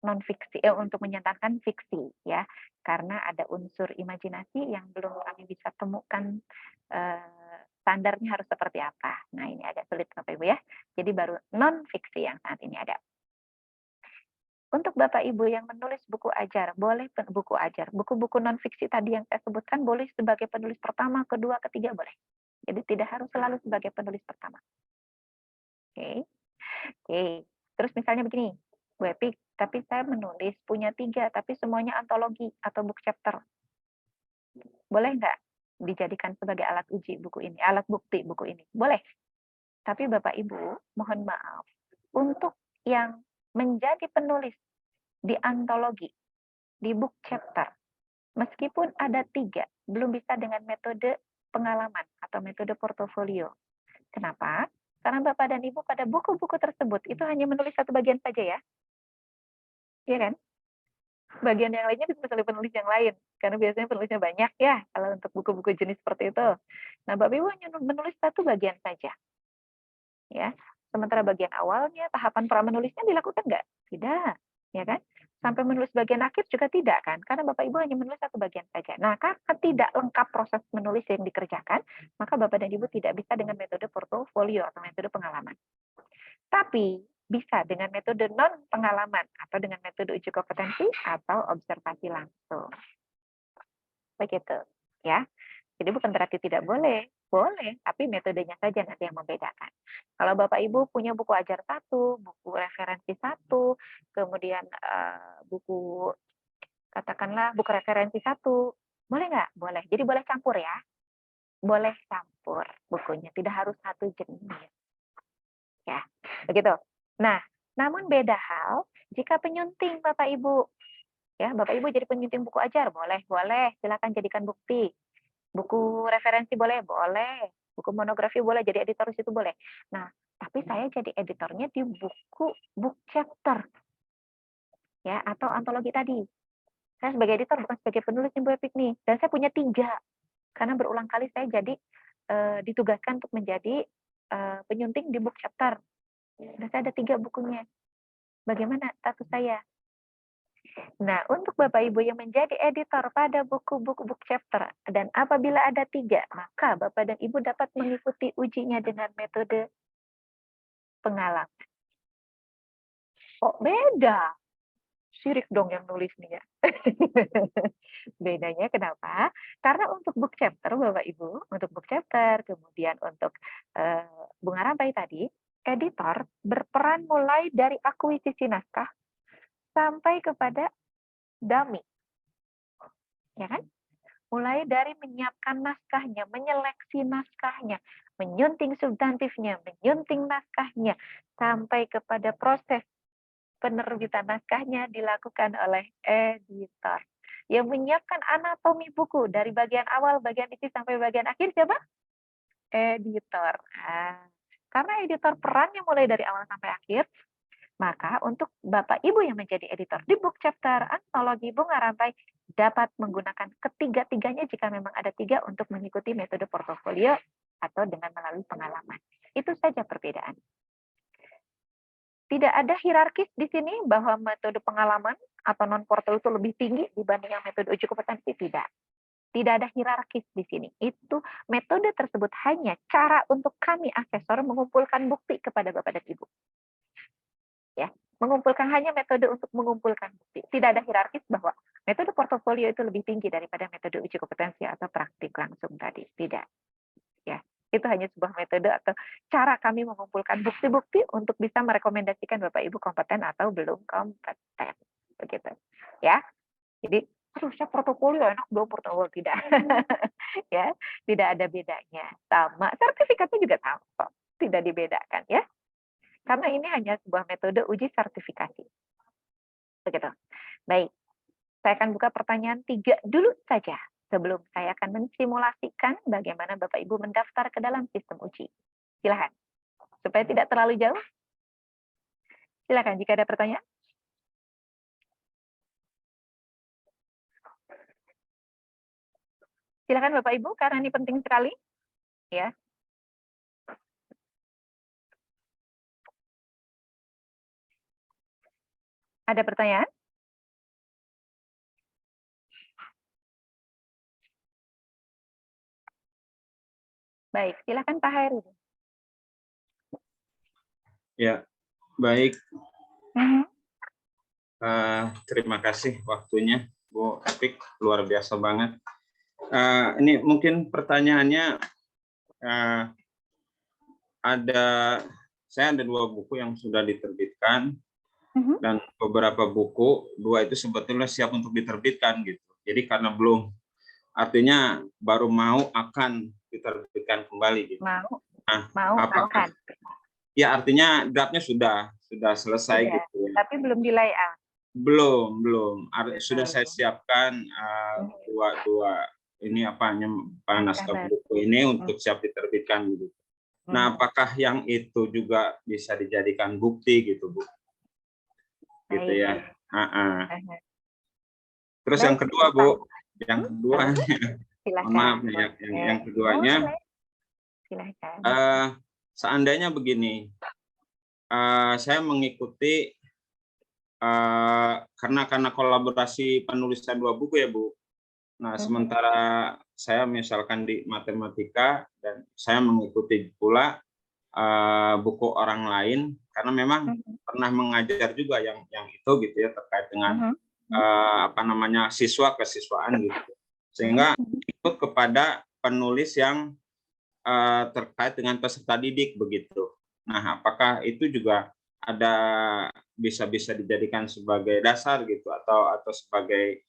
non-fiksi, untuk menyetandarkan fiksi ya, karena ada unsur imajinasi yang belum kami bisa temukan standarnya harus seperti apa. Nah, ini agak sulit Bapak Ibu ya. Jadi baru non-fiksi yang saat ini ada. Untuk Bapak Ibu yang menulis buku ajar, boleh buku ajar. Buku-buku non-fiksi tadi yang saya sebutkan boleh sebagai penulis pertama, kedua, ketiga boleh. Jadi tidak harus selalu sebagai penulis pertama. Oke. Oke. Terus misalnya begini, Bu Epik, tapi saya menulis punya 3, tapi semuanya antologi atau book chapter. Boleh nggak dijadikan sebagai alat uji buku ini, alat bukti buku ini? Boleh. Tapi Bapak Ibu, mohon maaf, untuk yang menjadi penulis di antologi, di book chapter, meskipun ada 3, belum bisa dengan metode pengalaman atau metode portofolio. Kenapa? Karena Bapak dan Ibu pada buku-buku tersebut itu hanya menulis satu bagian saja ya. Iya kan? Bagian yang lainnya bisa menulis penulis yang lain. Karena biasanya penulisnya banyak ya, kalau untuk buku-buku jenis seperti itu. Nah, Bapak Ibu hanya menulis satu bagian saja. Ya, sementara bagian awalnya, tahapan pra menulisnya dilakukan nggak? Tidak, ya kan? Sampai menulis bagian akhir juga tidak kan? Karena Bapak Ibu hanya menulis satu bagian saja. Nah, karena tidak lengkap proses menulis yang dikerjakan, maka Bapak dan Ibu tidak bisa dengan metode portofolio atau metode pengalaman. Tapi bisa dengan metode non pengalaman atau dengan metode uji kompetensi atau observasi langsung. Begitu, ya. Jadi bukan berarti tidak boleh, boleh, tapi metodenya saja nanti yang membedakan. Kalau Bapak Ibu punya buku ajar 1, buku referensi 1, kemudian buku katakanlah buku referensi 1, boleh nggak? Boleh. Jadi boleh campur ya. boleh campur bukunya, tidak harus satu jenis. Ya, begitu. Nah, namun beda hal jika penyunting Bapak Ibu. Ya, Bapak Ibu jadi penyunting buku ajar, boleh, silakan jadikan bukti. Buku referensi boleh, buku monografi boleh, jadi editor situ boleh. Nah, tapi saya jadi editornya di buku book chapter, ya, atau antologi tadi. Saya sebagai editor bukan sebagai penulis Ibu Epik nih, dan saya punya 3 karena berulang kali saya jadi ditugaskan untuk menjadi penyunting di book chapter. Dan saya ada 3 bukunya. Bagaimana status saya? Nah, untuk Bapak Ibu yang menjadi editor pada buku-buku book chapter, dan apabila ada 3, maka Bapak dan Ibu dapat mengikuti ujinya dengan metode pengalaman. Oh, beda. Sirik dong yang nulis nih ya. Bedanya kenapa? Karena untuk book chapter, Bapak Ibu, untuk book chapter, kemudian untuk Bunga Rampai tadi, editor berperan mulai dari akuisisi naskah sampai kepada dummy. Ya kan? Mulai dari menyiapkan naskahnya, menyeleksi naskahnya, menyunting substantifnya, menyunting naskahnya, sampai kepada proses penerbitan naskahnya dilakukan oleh editor. Yang menyiapkan anatomi buku dari bagian awal, bagian isi sampai bagian akhir siapa? Editor. Karena editor perannya mulai dari awal sampai akhir, maka untuk Bapak Ibu yang menjadi editor di book chapter antologi Bunga Rampai dapat menggunakan ketiga-tiganya jika memang ada 3 untuk mengikuti metode portofolio atau dengan melalui pengalaman. Itu saja perbedaan. Tidak ada hierarkis di sini bahwa metode pengalaman atau non-portal itu lebih tinggi dibanding yang metode uji kompetensi, tidak. Tidak ada hierarkis di sini. Itu metode tersebut hanya cara untuk kami asesor mengumpulkan bukti kepada Bapak dan Ibu. Ya, mengumpulkan hanya metode untuk mengumpulkan bukti. Tidak ada hierarkis bahwa metode portofolio itu lebih tinggi daripada metode uji kompetensi atau praktik langsung tadi. Tidak. Ya, itu hanya sebuah metode atau cara kami mengumpulkan bukti-bukti untuk bisa merekomendasikan Bapak Ibu kompeten atau belum kompeten. Begitu. Ya. Jadi, harusnya portofolio enak dong, portofolio tidak. Ya, tidak ada bedanya. Sama, sertifikatnya juga sama. Tidak dibedakan ya. Karena ini hanya sebuah metode uji sertifikasi. Begitu. Baik. Saya akan buka pertanyaan 3 dulu saja sebelum saya akan mensimulasikan bagaimana Bapak Ibu mendaftar ke dalam sistem uji. Silakan. Supaya tidak terlalu jauh. Silakan jika ada pertanyaan. Silakan Bapak Ibu karena ini penting sekali. Ya. Ada pertanyaan? Baik, silakan Pak Hairul. Ya, baik. Mhm. Terima kasih waktunya, Bu Epik, luar biasa banget. Ini mungkin pertanyaannya saya ada 2 buku yang sudah diterbitkan dan beberapa buku, 2 itu sebetulnya siap untuk diterbitkan gitu. Jadi karena belum, artinya baru mau akan diterbitkan kembali gitu. Mau apakah, akan. ya artinya draftnya sudah selesai Sudah, gitu ya. tapi belum di layout. Belum. Sudah saya siapkan dua ini naskah buku ini untuk siap diterbitkan gitu. Nah, apakah yang itu juga bisa dijadikan bukti gitu, Bu? Gitu ya. Terus yang kedua, Bu, maaf nih, yang keduanya, seandainya begini, saya mengikuti karena kolaborasi penulisan 2 buku ya, Bu. Nah, sementara saya misalkan di matematika dan saya mengikuti pula buku orang lain karena memang pernah mengajar juga yang itu gitu ya, terkait dengan siswa-kesiswaan gitu. Sehingga ikut kepada penulis yang terkait dengan peserta didik begitu. Nah, apakah itu juga bisa dijadikan sebagai dasar gitu atau sebagai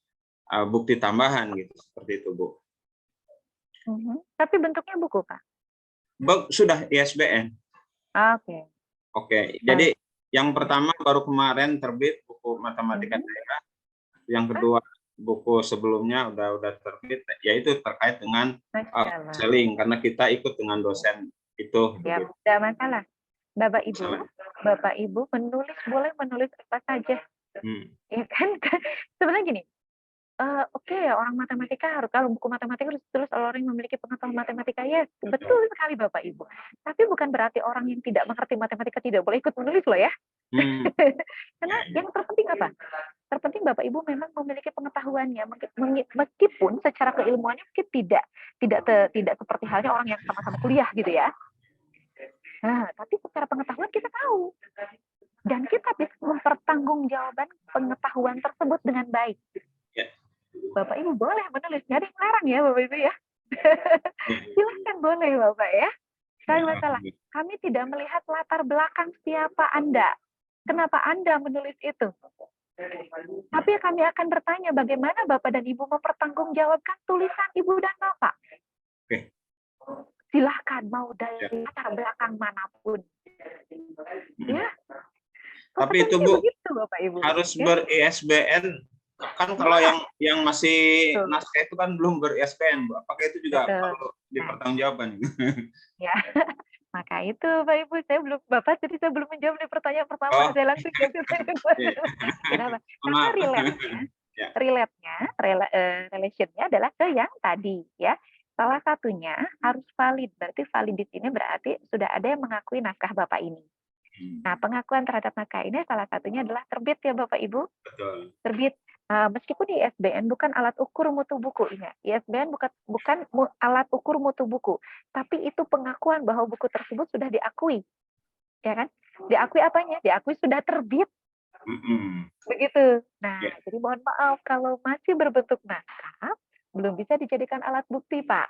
bukti tambahan gitu, seperti itu, Bu? Tapi bentuknya buku, Pak? Sudah ISBN. Oke. Oke, jadi yang pertama baru kemarin terbit buku matematika daerah. Yang kedua buku sebelumnya udah terbit, yaitu terkait dengan counseling karena kita ikut dengan dosen itu. Ya, tidak masalah. Bapak Ibu boleh menulis apa saja. Ya kan? Sebenarnya gini. Oke, orang matematika kalau buku matematika harus ditulis oleh orang yang memiliki pengetahuan matematika. Ya, betul sekali Bapak Ibu. Tapi bukan berarti orang yang tidak mengerti matematika tidak boleh ikut menulis loh ya. Karena yang terpenting apa? Terpenting Bapak Ibu memang memiliki pengetahuannya, meskipun secara keilmuannya mungkin tidak seperti halnya orang yang sama-sama kuliah gitu ya. Nah, tapi secara pengetahuan kita tahu. Dan kita bisa mempertanggungjawabkan pengetahuan tersebut dengan baik. Bapak Ibu boleh menulis, nggak ada yang larang ya Bapak Ibu ya. Silahkan boleh Bapak ya. Tidak masalah. Kami tidak melihat latar belakang siapa Anda. Kenapa Anda menulis itu? Tapi kami akan bertanya bagaimana Bapak dan Ibu mempertanggungjawabkan tulisan Ibu dan Bapak. Silahkan mau dari latar belakang manapun. Ya. Tapi itu Bu, begitu, Bapak, Ibu. harus ber-ISBN. Kan kalau yang masih naskah itu kan belum ber-ISBN, Bu. Apakah itu juga perlu dipertanggungjawabkan? Ya. Maka itu Pak Ibu, Bapak jadi saya belum menjawab di pertanyaan pertama, saya langsung jawab. Kenapa? Karena relationnya adalah ke yang tadi ya. Salah satunya harus valid, berarti valid di sini berarti sudah ada yang mengakui naskah Bapak ini. Nah, pengakuan terhadap naskah ini salah satunya adalah terbit ya Bapak Ibu. Betul. Terbit. Meskipun ISBN bukan alat ukur mutu buku, ingat, ISBN bukan alat ukur mutu buku, tapi itu pengakuan bahwa buku tersebut sudah diakui, ya kan? Diakui apanya? Diakui sudah terbit, begitu. Nah, jadi mohon maaf kalau masih berbentuk naskah, belum bisa dijadikan alat bukti, Pak.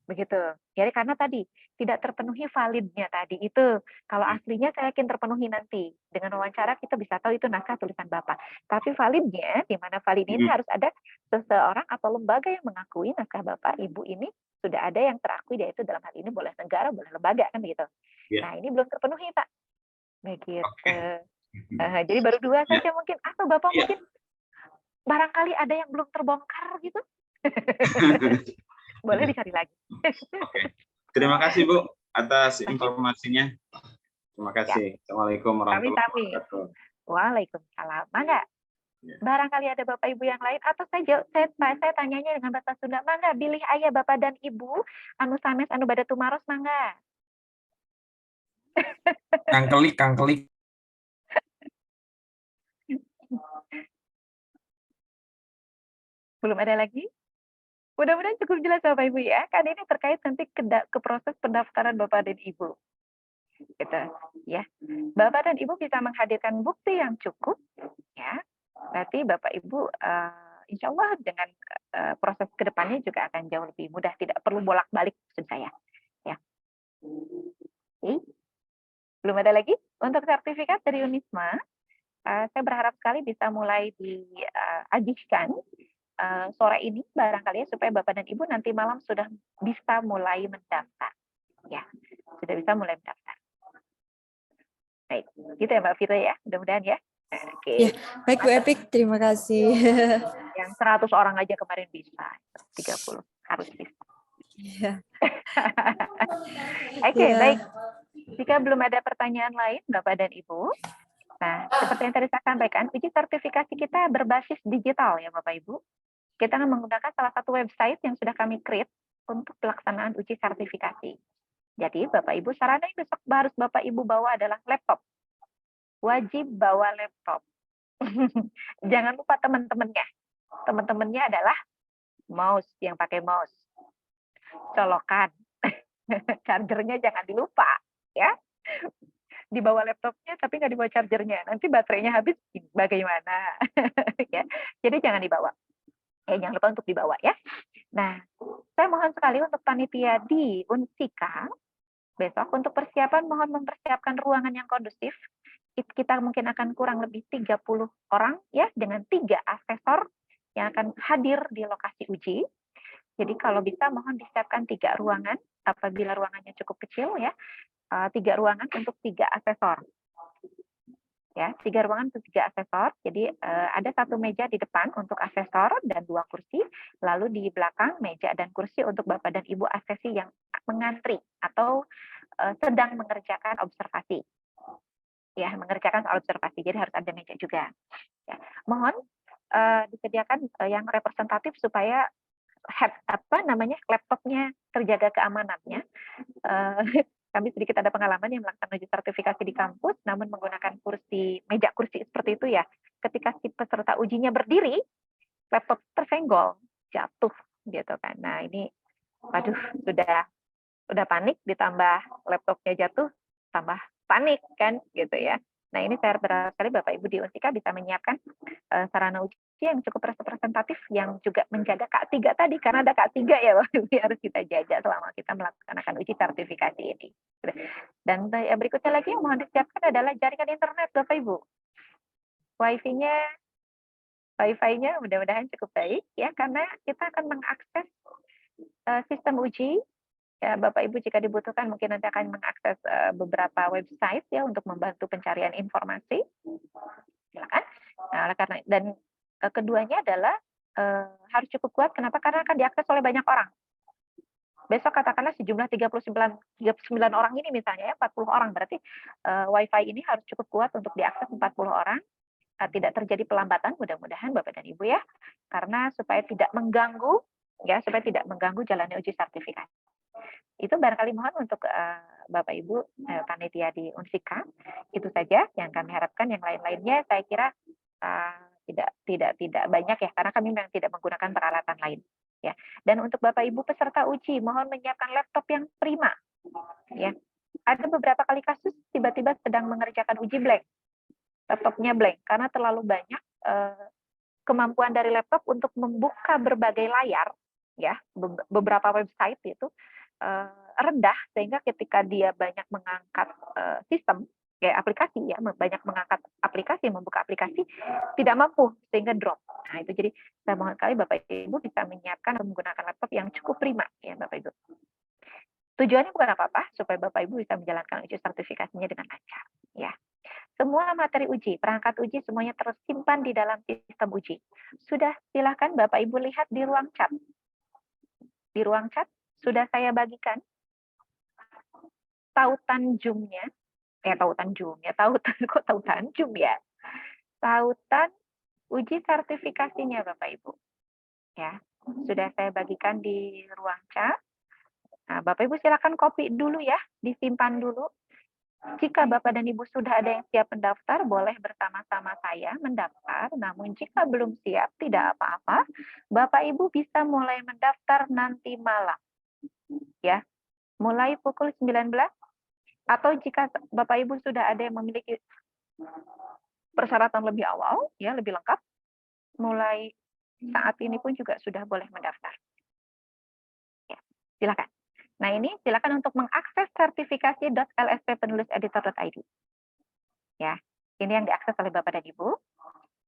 Begitu. Jadi karena tadi tidak terpenuhi validnya tadi itu. Kalau aslinya saya yakin terpenuhi nanti. Dengan wawancara kita bisa tahu itu naskah tulisan Bapak. Tapi validnya, di mana valid ini harus ada seseorang atau lembaga yang mengakui naskah Bapak, Ibu ini sudah ada yang terakui, yaitu dalam hal ini boleh negara, boleh lembaga kan begitu. Nah ini belum terpenuhi Pak. Begitu. Jadi baru 2 saja mungkin. Atau Bapak mungkin barangkali ada yang belum terbongkar gitu. Boleh dicari lagi. Terima kasih Bu atas informasinya. Terima kasih. Assalamualaikum warahmatullahi wabarakatuh. Waalaikumsalam. Mangga. Barangkali ada Bapak Ibu yang lain atau saya tanyanya dengan bahasa Sunda. Mangga bilih ayah Bapak dan Ibu anu sanes anu bada tumaros mangga. Kang kelik. Belum ada lagi? Mudah-mudahan cukup jelas Bapak Ibu ya. Kan ini terkait nanti ke proses pendaftaran Bapak dan Ibu. Gitu ya. Bapak dan Ibu bisa menghadirkan bukti yang cukup ya. Berarti Bapak Ibu insya Allah dengan proses kedepannya juga akan jauh lebih mudah, tidak perlu bolak-balik maksud saya. Ya. Oke. Belum ada lagi untuk sertifikat dari Unisma. Saya berharap sekali bisa mulai diagihkan sore ini barangkali ya, supaya Bapak dan Ibu nanti malam sudah bisa mulai mendaftar. Ya, sudah bisa mulai mendaftar. Baik, gitu ya Mbak Fitri ya, mudah-mudahan ya. Oke. Ya, baik Bu Epik, terima kasih. Yang 100 orang aja kemarin bisa, 30 harus bisa. Ya. Oke, baik. Jika belum ada pertanyaan lain Bapak dan Ibu, nah seperti yang tadi saya sampaikan, uji sertifikasi kita berbasis digital ya Bapak Ibu. Kita akan menggunakan salah satu website yang sudah kami create untuk pelaksanaan uji sertifikasi. Jadi Bapak Ibu, sarana yang besok harus Bapak Ibu bawa adalah laptop. Wajib bawa laptop. Jangan lupa teman-temannya. Teman-temannya adalah mouse, yang pakai mouse. Colokan. Chargernya jangan dilupa. Ya. Dibawa laptopnya tapi nggak dibawa chargernya. Nanti baterainya habis bagaimana? Ya. Jadi jangan dibawa. Jangan lupa untuk dibawa ya. Nah, saya mohon sekali untuk panitia di Unsika besok untuk persiapan, mohon mempersiapkan ruangan yang kondusif. Kita mungkin akan kurang lebih 30 orang ya, dengan 3 asesor yang akan hadir di lokasi uji. Jadi kalau bisa mohon disiapkan 3 ruangan, apabila ruangannya cukup kecil ya, 3 ruangan untuk 3 asesor. Ya, 3 ruangan untuk 3 asesor. Jadi ada 1 meja di depan untuk asesor dan 2 kursi, lalu di belakang meja dan kursi untuk Bapak dan Ibu asesi yang mengantri atau sedang mengerjakan observasi. Ya, mengerjakan soal observasi. Jadi harus ada meja juga. Ya. Mohon disediakan yang representatif supaya laptopnya terjaga keamanannya. Kami sedikit ada pengalaman yang melakukan uji sertifikasi di kampus, namun menggunakan meja kursi seperti itu ya. Ketika si peserta ujinya berdiri, laptop tersenggol, jatuh gitu kan. Nah ini, waduh, udah panik, ditambah laptopnya jatuh, tambah panik kan gitu ya. Nah ini saya berharap sekali Bapak Ibu di Unsika bisa menyiapkan sarana uji yang cukup representatif yang juga menjaga K3 tadi, karena ada K3 ya Bapak Ibu harus kita jaga selama kita melaksanakan uji sertifikasi ini. Dan berikutnya lagi yang mohon disiapkan adalah jaringan internet Bapak Ibu. Wi-Fi-nya mudah-mudahan cukup baik ya, karena kita akan mengakses sistem uji. Ya, Bapak Ibu jika dibutuhkan mungkin nanti akan mengakses beberapa website ya untuk membantu pencarian informasi. Silakan. Nah, karena keduanya adalah harus cukup kuat. Kenapa? Karena akan diakses oleh banyak orang. Besok katakanlah sejumlah 39 orang ini misalnya ya, 40 orang, berarti Wi-Fi ini harus cukup kuat untuk diakses 40 orang. Tidak terjadi pelambatan mudah-mudahan Bapak dan Ibu ya. Karena supaya tidak mengganggu jalannya uji sertifikasi. Itu barangkali mohon untuk Bapak Ibu panitia di Unsika. Itu saja yang kami harapkan. Yang lain-lainnya saya kira tidak banyak ya, karena kami memang tidak menggunakan peralatan lain ya. Dan untuk Bapak Ibu peserta uji mohon menyiapkan laptop yang prima ya. Ada beberapa kali kasus tiba-tiba sedang mengerjakan uji blank, laptopnya blank karena terlalu banyak kemampuan dari laptop untuk membuka berbagai layar ya, beberapa website itu rendah, sehingga ketika dia banyak mengangkat sistem kayak aplikasi ya, banyak mengangkat aplikasi, membuka aplikasi, tidak mampu sehingga drop. Nah itu, jadi saya mohon sekali Bapak Ibu bisa menyiapkan menggunakan laptop yang cukup prima ya Bapak Ibu. Tujuannya bukan apa-apa, supaya Bapak Ibu bisa menjalankan uji sertifikasinya dengan lancar ya. Semua materi uji, perangkat uji semuanya tersimpan di dalam sistem uji. Sudah, silakan Bapak Ibu lihat di ruang chat. Di ruang chat sudah saya bagikan tautan Zoom-nya. Tautan Zoom ya. Tautan uji sertifikasinya Bapak Ibu. Ya, sudah saya bagikan di ruang chat. Nah, Bapak Ibu silakan copy dulu ya, disimpan dulu. Jika Bapak dan Ibu sudah ada yang siap mendaftar, boleh bersama-sama saya mendaftar. Namun jika belum siap, tidak apa-apa. Bapak Ibu bisa mulai mendaftar nanti malam. Ya, mulai pukul 19. Atau jika Bapak Ibu sudah ada yang memiliki persyaratan lebih awal, ya lebih lengkap, mulai saat ini pun juga sudah boleh mendaftar. Ya, silakan. Nah ini silakan untuk mengakses sertifikasi.lsppenuliseditor.id. Ya, ini yang diakses oleh Bapak dan Ibu.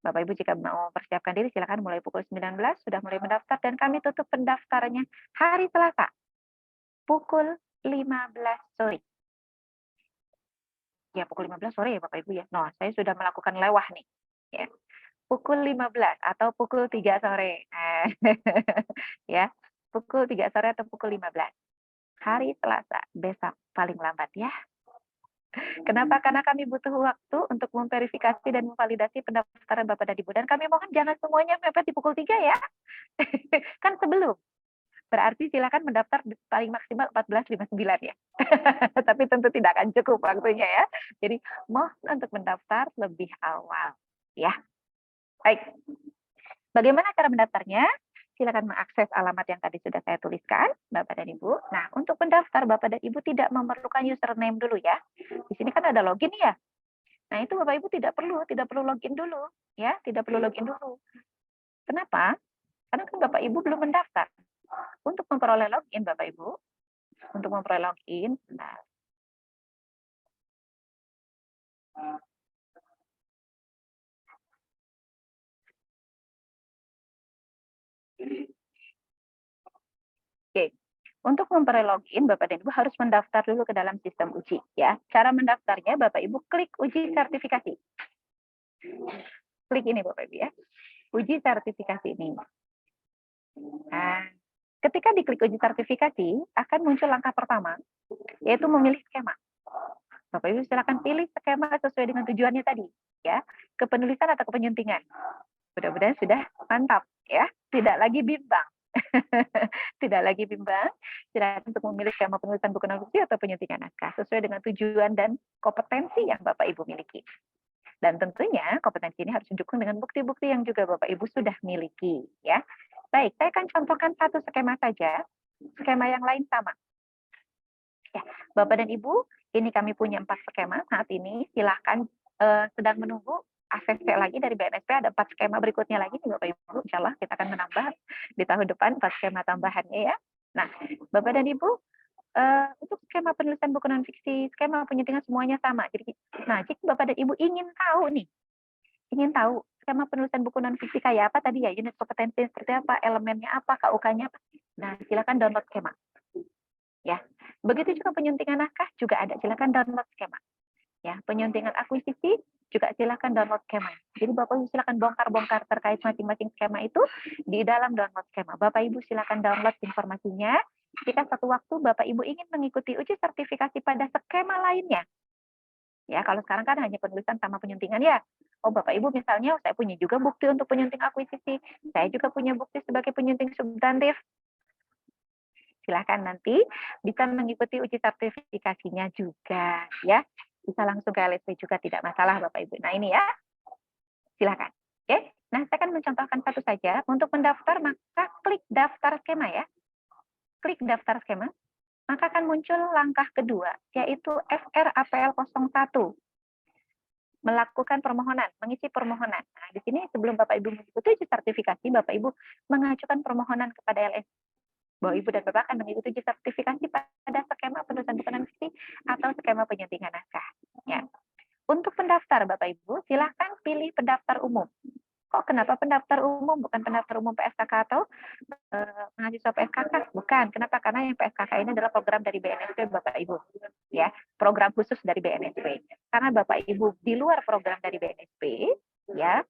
Bapak Ibu jika mau persiapkan diri silakan mulai pukul 19 sudah mulai mendaftar, dan kami tutup pendaftarannya hari Selasa pukul 15 sore. Ya, pukul 15 sore ya Bapak Ibu ya. No, saya sudah melakukan lewah nih. Ya. Pukul 15 atau pukul 3 sore. Ya, pukul 3 sore atau pukul 15. Hari Selasa, besok paling lambat ya. Kenapa? Karena kami butuh waktu untuk memverifikasi dan memvalidasi pendaftaran Bapak dan Ibu. Dan kami mohon jangan semuanya mepet di pukul 3 ya. Kan sebelum. Berarti silakan mendaftar paling maksimal 14.59 ya. Tapi tentu tidak akan cukup waktunya ya. Jadi mohon untuk mendaftar lebih awal ya. Baik. Bagaimana cara mendaftarnya? Silakan mengakses alamat yang tadi sudah saya tuliskan, Bapak dan Ibu. Nah, untuk mendaftar Bapak dan Ibu tidak memerlukan username dulu ya. Di sini kan ada login ya. Nah, itu Bapak Ibu tidak perlu login dulu ya, tidak perlu login dulu. Kenapa? Karena kan Bapak Ibu belum mendaftar. Untuk memperoleh login Bapak Ibu, untuk memperoleh login, nah, Untuk memperoleh login, Bapak dan Ibu harus mendaftar dulu ke dalam sistem uji. Ya, cara mendaftarnya Bapak Ibu klik uji sertifikasi. Klik ini Bapak Ibu ya, uji sertifikasi ini. Nah, ketika diklik uji sertifikasi, akan muncul langkah pertama, yaitu memilih skema. Bapak Ibu silakan pilih skema sesuai dengan tujuannya tadi, ya, kepenulisan atau kepenyuntingan. Mudah-mudahan sudah mantap, ya, tidak lagi bimbang. Tidak lagi bimbang, silakan untuk memilih skema penulisan buku non-fiksi atau penyuntingan naskah sesuai dengan tujuan dan kompetensi yang Bapak Ibu miliki. Dan tentunya kompetensi ini harus didukung dengan bukti-bukti yang juga Bapak Ibu sudah miliki, ya. Baik, saya akan contohkan satu skema saja, skema yang lain sama. Ya, Bapak dan Ibu, ini kami punya 4 skema saat ini. Silakan sedang menunggu ACC lagi dari BNSP, ada 4 skema berikutnya lagi nih Bapak Ibu. Insya Allah kita akan menambah di tahun depan 4 skema tambahannya ya. Nah, Bapak dan Ibu, untuk skema penulisan buku non-fiksi, skema penyuntingan semuanya sama. Jadi, nah, jika Bapak dan Ibu ingin tahu skema penulisan buku non-fiksi kayak apa tadi ya, unit kompetensi seperti apa, elemennya apa, KUK-nya apa. Nah, silakan download skema. Ya, begitu juga penyuntingan naskah juga ada, silakan download skema. Ya, penyuntingan akuisisi juga silakan download skema. Jadi Bapak Ibu silakan bongkar-bongkar terkait masing-masing skema itu di dalam download skema. Bapak Ibu silakan download informasinya. Jika satu waktu Bapak Ibu ingin mengikuti uji sertifikasi pada skema lainnya. Ya, kalau sekarang kan hanya penulisan sama penyuntingan ya. Oh, Bapak Ibu misalnya saya punya juga bukti untuk penyunting akuisisi. Saya juga punya bukti sebagai penyunting substantif. Silahkan nanti bisa mengikuti uji sertifikasinya juga ya. Bisa langsung ke LSP juga tidak masalah Bapak Ibu. Nah ini ya, silahkan. Oke, nah saya akan mencontohkan satu saja. Untuk mendaftar maka klik daftar skema ya. Klik daftar skema, maka akan muncul langkah kedua, yaitu FRAPL 01. Melakukan permohonan, mengisi permohonan. Nah di sini sebelum Bapak Ibu mengikuti uji sertifikasi, Bapak Ibu mengajukan permohonan kepada LSP. Bahwa Ibu dan Bapak akan mengikuti uji sertifikasi pada skema penulisan buku non-fiksi atau skema penyuntingan naskah. Ya. Untuk pendaftar Bapak Ibu, silahkan pilih pendaftar umum. Kok kenapa pendaftar umum, bukan pendaftar umum PSKK atau mahasiswa PSKK? Bukan. Kenapa? Karena yang PSKK ini adalah program dari BNSP Bapak Ibu. Ya, program khusus dari BNSP. Karena Bapak Ibu di luar program dari BNSP, ya,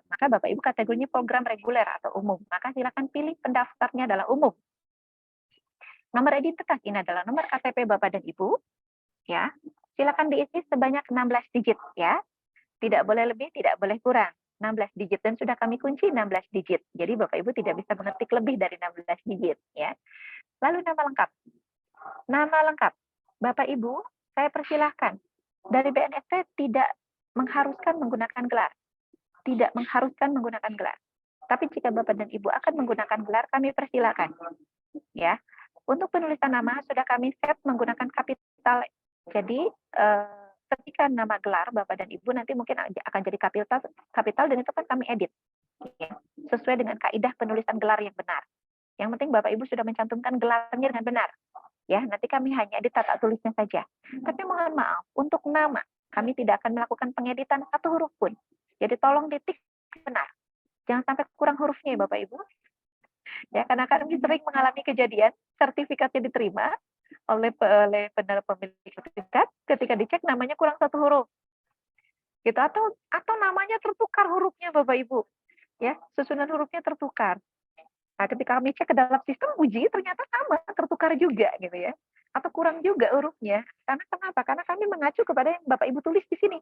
maka Bapak Ibu kategorinya program reguler atau umum. Maka silakan pilih pendaftarnya adalah umum. Nomor identitas ini adalah nomor KTP Bapak dan Ibu. Ya, silakan diisi sebanyak 16 digit ya. Tidak boleh lebih, tidak boleh kurang. 16 digit dan sudah kami kunci 16 digit. Jadi Bapak Ibu tidak bisa mengetik lebih dari 16 digit ya. Lalu nama lengkap. Nama lengkap. Bapak Ibu, saya persilahkan. Dari BNSP tidak mengharuskan menggunakan gelar. Tidak mengharuskan menggunakan gelar. Tapi jika Bapak dan Ibu akan menggunakan gelar, kami persilakan. Ya, untuk penulisan nama sudah kami set menggunakan kapital. Jadi ketika nama gelar Bapak dan Ibu nanti mungkin akan jadi kapital dan itu kan kami edit. Ya, sesuai dengan kaidah penulisan gelar yang benar. Yang penting Bapak Ibu sudah mencantumkan gelarnya dengan benar. Ya, nanti kami hanya edit tata tulisnya saja. Tapi mohon maaf, untuk nama kami tidak akan melakukan pengeditan satu huruf pun. Jadi tolong ditik benar. Jangan sampai kurang hurufnya ya Bapak Ibu. Ya, karena kami sering mengalami kejadian sertifikatnya diterima oleh pemilik sertifikat, ketika dicek namanya kurang satu huruf. Gitu, atau namanya tertukar hurufnya Bapak Ibu. Ya, susunan hurufnya tertukar. Nah, ketika kami cek ke dalam sistem uji ternyata sama, tertukar juga gitu ya. Atau kurang juga hurufnya. Karena kenapa? Karena kami mengacu kepada yang Bapak Ibu tulis di sini.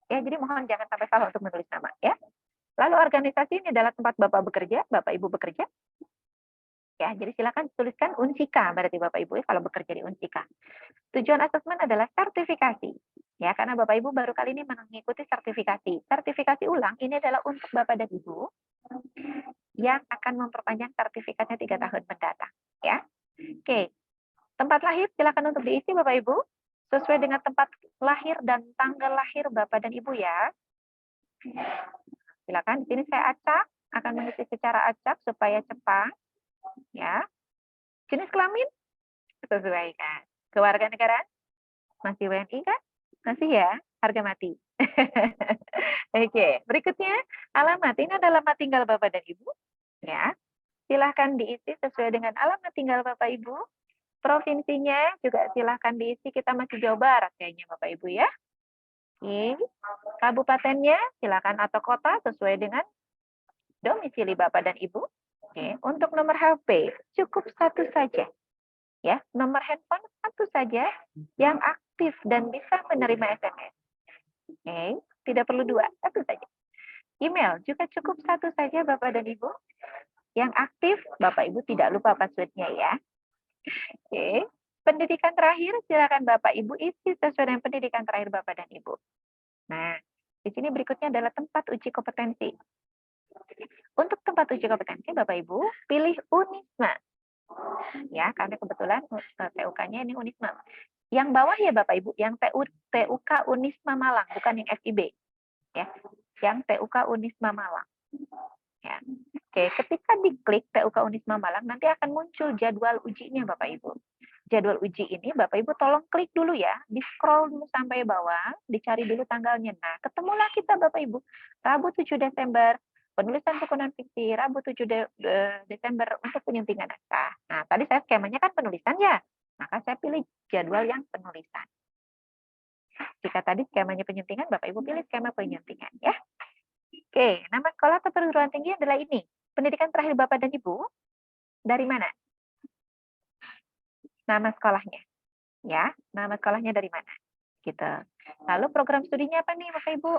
Ya, jadi mohon jangan sampai salah untuk menulis nama ya. Lalu organisasi ini adalah tempat Bapak bekerja, Bapak Ibu bekerja. Ya, jadi silakan tuliskan Unsika berarti Bapak Ibu ya, kalau bekerja di Unsika. Tujuan asesmen adalah sertifikasi. Ya, karena Bapak Ibu baru kali ini mengikuti sertifikasi. Sertifikasi ulang ini adalah untuk Bapak dan Ibu yang akan memperpanjang sertifikatnya 3 tahun mendatang. Ya, oke. Tempat lahir silakan untuk diisi Bapak Ibu sesuai dengan tempat lahir dan tanggal lahir Bapak dan Ibu ya. Silakan di sini saya acak, akan mengisi secara acak supaya cepat. Ya. Jenis kelamin sesuaikan. Kewarganegaraan masih WNI kan? Masih ya, harga mati. Oke, berikutnya alamat. Ini adalah alamat tinggal Bapak dan Ibu. Ya. silahkan diisi sesuai dengan alamat tinggal Bapak Ibu. Provinsinya juga silahkan diisi, kita masih Jawa Barat kayaknya Bapak Ibu ya. Oke. Kabupatennya silakan atau kota sesuai dengan domisili Bapak dan Ibu. Oke. Untuk nomor HP cukup satu saja. Ya, nomor handphone satu saja yang aktif dan bisa menerima SMS. Oke, tidak perlu dua, satu saja. Email juga cukup satu saja Bapak dan Ibu. Yang aktif, Bapak Ibu tidak lupa password-nya ya. Oke, pendidikan terakhir silakan Bapak Ibu isi sesuai dengan pendidikan terakhir Bapak dan Ibu. Nah, di sini berikutnya adalah tempat uji kompetensi. Untuk tempat uji kompetensi Bapak Ibu pilih Unisma. Ya, karena kebetulan TUK-nya ini Unisma. Yang bawah ya Bapak Ibu, yang TUK Unisma Malang, bukan yang FIB. Ya, yang TUK Unisma Malang. Ya. Oke, ketika diklik TUK Unisma Malang, nanti akan muncul jadwal ujinya Bapak Ibu. Jadwal uji ini Bapak Ibu tolong klik dulu ya, di scroll dulu sampai bawah, dicari dulu tanggalnya. Nah, ketemulah kita Bapak Ibu, Rabu 7 Desember, penulisan buku non-fiksi, Rabu 7 Desember untuk penyuntingan naskah. Nah, tadi saya skemanya kan penulisan ya, maka saya pilih jadwal yang penulisan. Jika tadi skemanya penyuntingan, Bapak Ibu pilih skema penyuntingan ya. Oke, nama sekolah atau perguruan tinggi adalah ini. Pendidikan terakhir Bapak dan Ibu, dari mana? Nama sekolahnya. Ya, nama sekolahnya dari mana? Gitu. Lalu program studinya apa nih Bapak Ibu?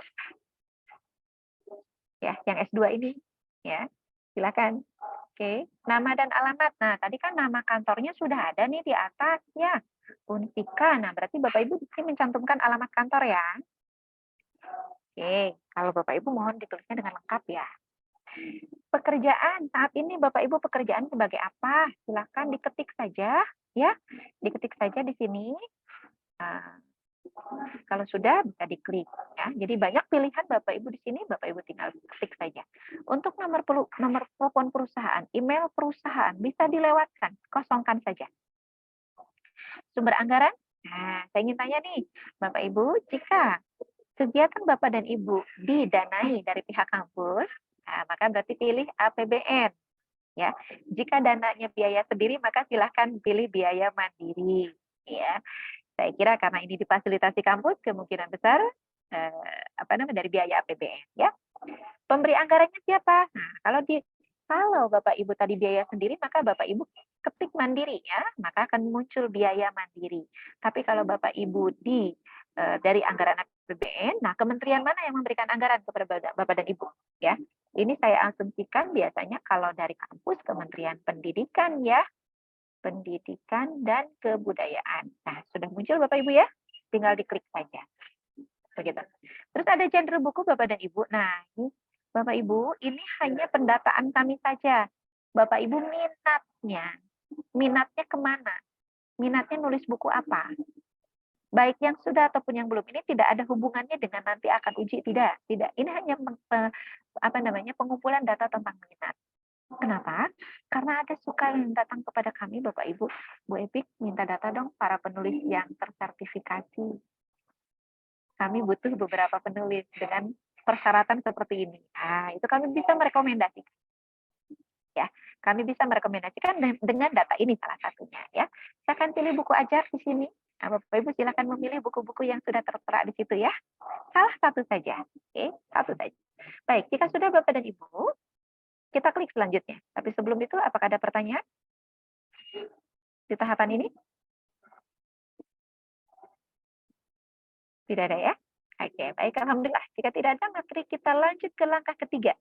Ya, yang S2 ini. Ya, silakan. Oke, nama dan alamat. Nah, tadi kan nama kantornya sudah ada nih di atas ya. Unsika. Nah, berarti Bapak Ibu di sini mencantumkan alamat kantor ya. Oke, kalau Bapak Ibu mohon ditulisnya dengan lengkap ya. Pekerjaan saat ini Bapak Ibu pekerjaan sebagai apa? Silakan diketik saja ya. Diketik saja di sini. Nah, kalau sudah bisa diklik ya. Jadi banyak pilihan Bapak Ibu di sini, Bapak Ibu tinggal ketik saja. Untuk nomor telepon perusahaan, email perusahaan bisa dilewatkan, kosongkan saja. Sumber anggaran? Nah, saya ingin tanya nih, Bapak Ibu, jika kegiatan Bapak dan Ibu didanai dari pihak kampus, nah, maka berarti pilih APBN. Ya, jika dananya biaya sendiri, maka silahkan pilih biaya mandiri. Ya, saya kira karena ini difasilitasi kampus, kemungkinan besar dari biaya APBN. Ya, pemberi anggarannya siapa? Nah, kalau Bapak Ibu tadi biaya sendiri, maka Bapak Ibu ketik mandiri ya, maka akan muncul biaya mandiri. Tapi kalau Bapak Ibu dari anggaran APBN, nah kementerian mana yang memberikan anggaran kepada Bapak dan Ibu? Ya, ini saya asumsikan biasanya kalau dari kampus Kementerian Pendidikan ya, Pendidikan dan Kebudayaan. Nah, sudah muncul Bapak Ibu ya, tinggal diklik saja. Begitu. Terus ada genre buku Bapak dan Ibu. Nah, ini Bapak Ibu, ini hanya pendataan kami saja. Bapak Ibu minatnya kemana? Minatnya nulis buku apa? Baik yang sudah ataupun yang belum, ini tidak ada hubungannya dengan nanti akan uji, tidak. Ini hanya pengumpulan data tentang minat. Kenapa? Karena ada suka yang datang kepada kami, Bapak Ibu, Bu Epik minta data dong para penulis yang tersertifikasi. Kami butuh beberapa penulis dengan persyaratan seperti ini. Nah, itu kami bisa merekomendasikan. Ya, kami bisa merekomendasikan dengan data ini salah satunya. Ya, saya akan pilih buku ajar di sini. Nah, Bapak Ibu silakan memilih buku-buku yang sudah tertera di situ ya. Salah satu saja. Oke, satu saja. Baik, jika sudah Bapak dan Ibu, kita klik selanjutnya. Tapi sebelum itu, apakah ada pertanyaan di tahapan ini? Tidak ada ya? Oke, baik. Alhamdulillah. Jika tidak ada, mari kita lanjut ke langkah ketiga.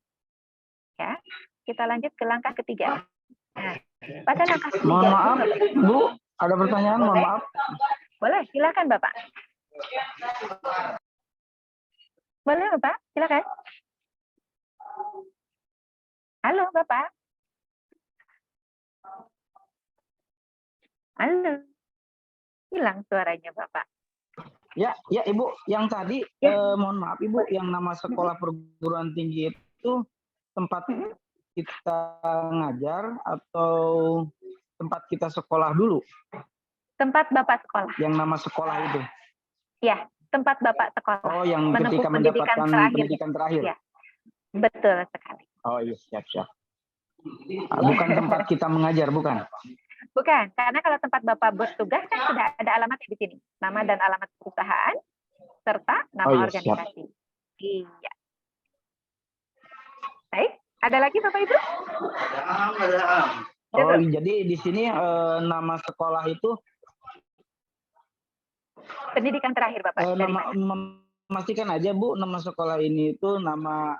Ya, kita lanjut ke langkah ketiga. Nah, pada langkah ketiga. Mohon maaf, Bu, ada pertanyaan, mohon maaf. Boleh, silakan Bapak. Boleh Bapak, silakan. Halo Bapak. Halo. Hilang suaranya Bapak. Ya, Ibu, yang tadi, mohon maaf Ibu, yang nama sekolah perguruan tinggi itu tempat kita ngajar atau tempat kita sekolah dulu? Tempat Bapak sekolah. Yang nama sekolah itu? Ya, tempat Bapak sekolah. Oh, yang ketika mendapatkan pendidikan terakhir? Ya, betul sekali. Oh iya, siap. Bukan tempat kita mengajar, bukan? Bukan, karena kalau tempat Bapak bertugas kan sudah ada alamatnya di sini. Nama dan alamat perusahaan, serta nama Oh iya, siap. organisasi. Iya. Baik, ada lagi Bapak Ibu? Oh, jadi di sini nama sekolah itu Pendidikan terakhir Bapak. Dari nama mana? memastikan aja Bu, nama sekolah ini itu nama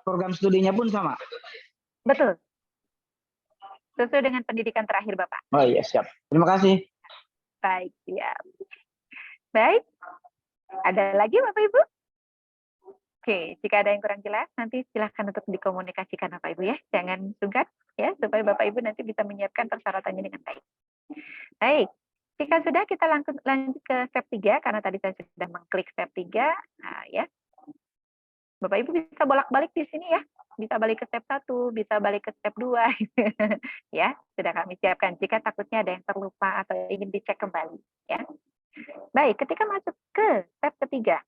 program studinya pun sama. Betul. Sesuai dengan pendidikan terakhir Bapak. Oh iya, siap. Terima kasih. Baik, siap. Baik. Ada lagi Bapak Ibu? Oke, jika ada yang kurang jelas, nanti silahkan untuk dikomunikasikan Bapak Ibu ya. Jangan sungkan ya, supaya Bapak Ibu nanti bisa menyiapkan persyaratannya dengan baik. Baik, jika sudah kita lanjut ke step 3, karena tadi saya sudah mengklik step 3, nah, ya. Bapak Ibu bisa bolak-balik di sini ya. Bisa balik ke step 1, bisa balik ke step 2. Ya, sudah kami siapkan jika takutnya ada yang terlupa atau ingin dicek kembali. Ya. Baik, ketika masuk ke step ketiga,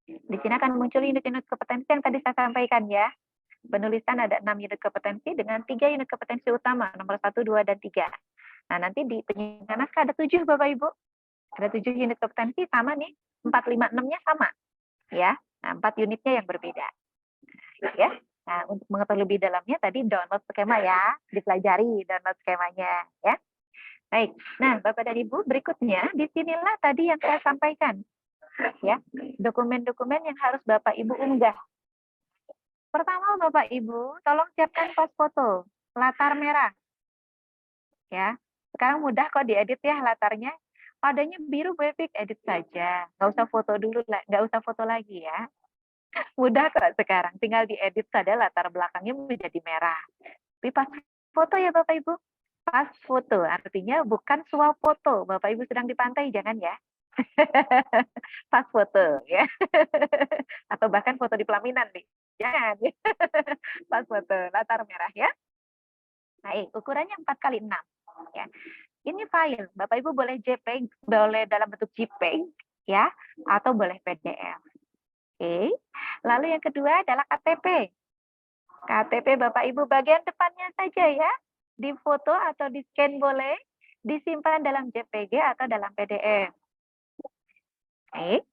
di sini akan muncul unit-unit kompetensi yang tadi saya sampaikan ya. Penulisan ada 6 unit kompetensi dengan 3 unit kompetensi utama, nomor 1, 2, dan 3. Nah, nanti di penyusunan naskah ada 7 Bapak Ibu. Ada 7 unit kompetensi sama nih, 4, 5, 6-nya sama. Ya, nah, 4 unitnya yang berbeda. Ya. Nah, untuk mengetahui lebih dalamnya tadi download skema ya, dipelajari download skemanya ya. Baik. Nah, Bapak dan Ibu, berikutnya disinilah tadi yang saya sampaikan. Ya, dokumen-dokumen yang harus Bapak Ibu unggah. Pertama Bapak Ibu, tolong siapkan pas foto latar merah. Ya, sekarang mudah kok diedit ya latarnya. Adanya biru Bu Epik, edit saja. Nggak usah foto dulu, nggak usah foto lagi ya. Mudah kok sekarang, tinggal diedit saja latar belakangnya menjadi merah. Tapi pas foto ya Bapak Ibu. Pas foto, artinya bukan swap foto. Bapak Ibu sedang di pantai, jangan ya. Pas foto ya. Atau bahkan foto di pelaminan nih. Jangan. Pas foto latar merah ya. Baik, ukurannya 4x6 ya. Ini file, Bapak Ibu boleh JPEG, boleh dalam bentuk JPEG ya, atau boleh PDF. Oke. Lalu yang kedua adalah KTP. KTP Bapak Ibu bagian depannya saja ya. Di foto atau di scan boleh, disimpan dalam JPG atau dalam PDF. Oke.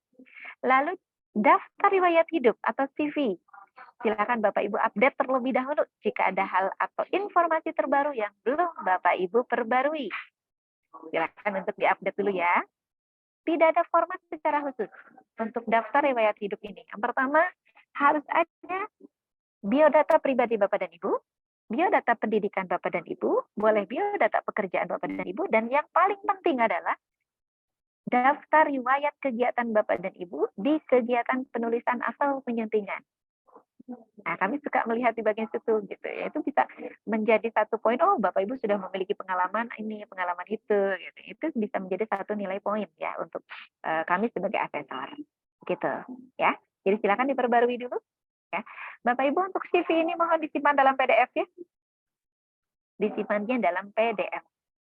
Lalu daftar riwayat hidup atau CV. Silakan Bapak Ibu update terlebih dahulu jika ada hal atau informasi terbaru yang belum Bapak Ibu perbarui. Silakan untuk diupdate dulu ya. Tidak ada format secara khusus untuk daftar riwayat hidup ini. Yang pertama, harus ada biodata pribadi Bapak dan Ibu, biodata pendidikan Bapak dan Ibu, boleh biodata pekerjaan Bapak dan Ibu, dan yang paling penting adalah daftar riwayat kegiatan Bapak dan Ibu di kegiatan penulisan atau penyuntingan. Nah, kami suka melihat di bagian situ gitu ya. Itu bisa menjadi satu poin, oh Bapak Ibu sudah memiliki pengalaman ini, pengalaman itu gitu. Itu bisa menjadi satu nilai poin ya untuk kami sebagai asesor. Gitu ya. Jadi silakan diperbarui dulu ya. Bapak Ibu untuk CV ini mohon disimpan dalam PDF ya. Disimpannya dalam PDF.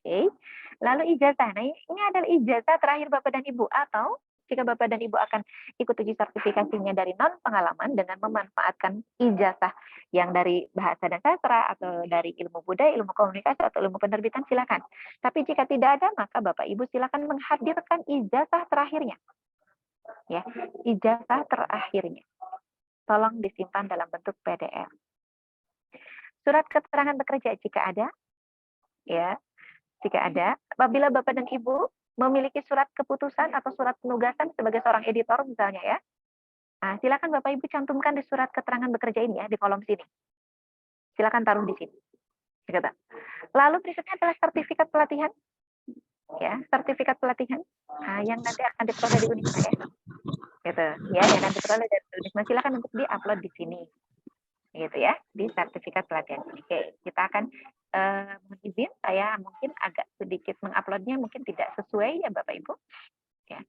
Oke. Lalu ijazah. Nah, ini adalah ijazah terakhir Bapak dan Ibu atau jika Bapak dan Ibu akan ikut uji sertifikasinya dari non-pengalaman dengan memanfaatkan ijazah yang dari bahasa dan sastra atau dari ilmu budaya, ilmu komunikasi, atau ilmu penerbitan, silakan. Tapi jika tidak ada, maka Bapak Ibu silakan menghadirkan ijazah terakhirnya. Ya, ijazah terakhirnya. Tolong disimpan dalam bentuk PDF. Surat keterangan bekerja jika ada, ya, jika ada. Apabila Bapak dan Ibu memiliki surat keputusan atau surat penugasan sebagai seorang editor misalnya ya, nah, silakan Bapak Ibu cantumkan di surat keterangan bekerja ini ya, di kolom sini. Silakan taruh di sini. Lalu berikutnya adalah sertifikat pelatihan, ya, sertifikat pelatihan, nah, yang nanti akan diperoleh di Unisma ya, gitu, ya, yang akan diperoleh dari Unisma. Silakan untuk diupload di sini, gitu ya, di sertifikat pelatihan. Oke, kita akan mohon izin, saya mungkin agak sedikit menguploadnya mungkin tidak sesuai ya Bapak Ibu. Ya.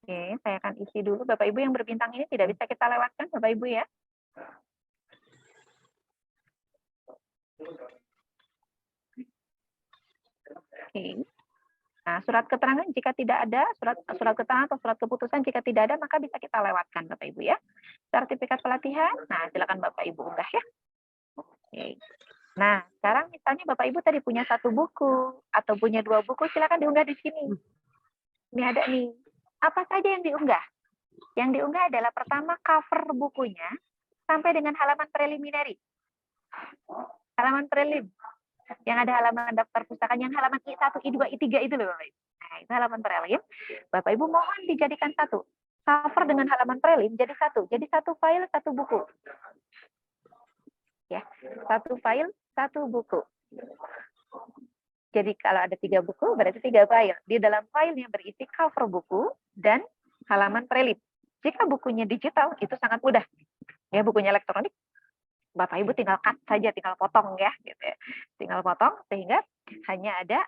Oke, saya akan isi dulu. Bapak Ibu yang berbintang ini tidak bisa kita lewatkan Bapak Ibu ya. Oke. Nah, surat keterangan jika tidak ada, surat keterangan atau surat keputusan jika tidak ada, maka bisa kita lewatkan Bapak Ibu ya. Sertifikat pelatihan, nah silakan Bapak Ibu unggah ya. Oke. Nah, sekarang misalnya Bapak Ibu tadi punya 1 buku atau punya 2 buku, silakan diunggah di sini. Ini ada nih. Apa saja yang diunggah? Yang diunggah adalah pertama cover bukunya sampai dengan halaman preliminary. Halaman prelim. Yang ada halaman daftar pustaka, yang halaman I1, I2, I3 itu loh Bapak Ibu. Nah, itu halaman prelim. Bapak Ibu mohon dijadikan satu. Cover dengan halaman prelim jadi satu. Jadi 1 file, 1 buku. Ya, 1 file, 1 buku. Jadi kalau ada 3 buku, berarti 3 file. Di dalam filenya berisi cover buku dan halaman prelim. Jika bukunya digital, itu sangat mudah. Ya, bukunya elektronik, Bapak Ibu tinggal cut saja, tinggal potong ya, gitu ya. Tinggal potong sehingga hanya ada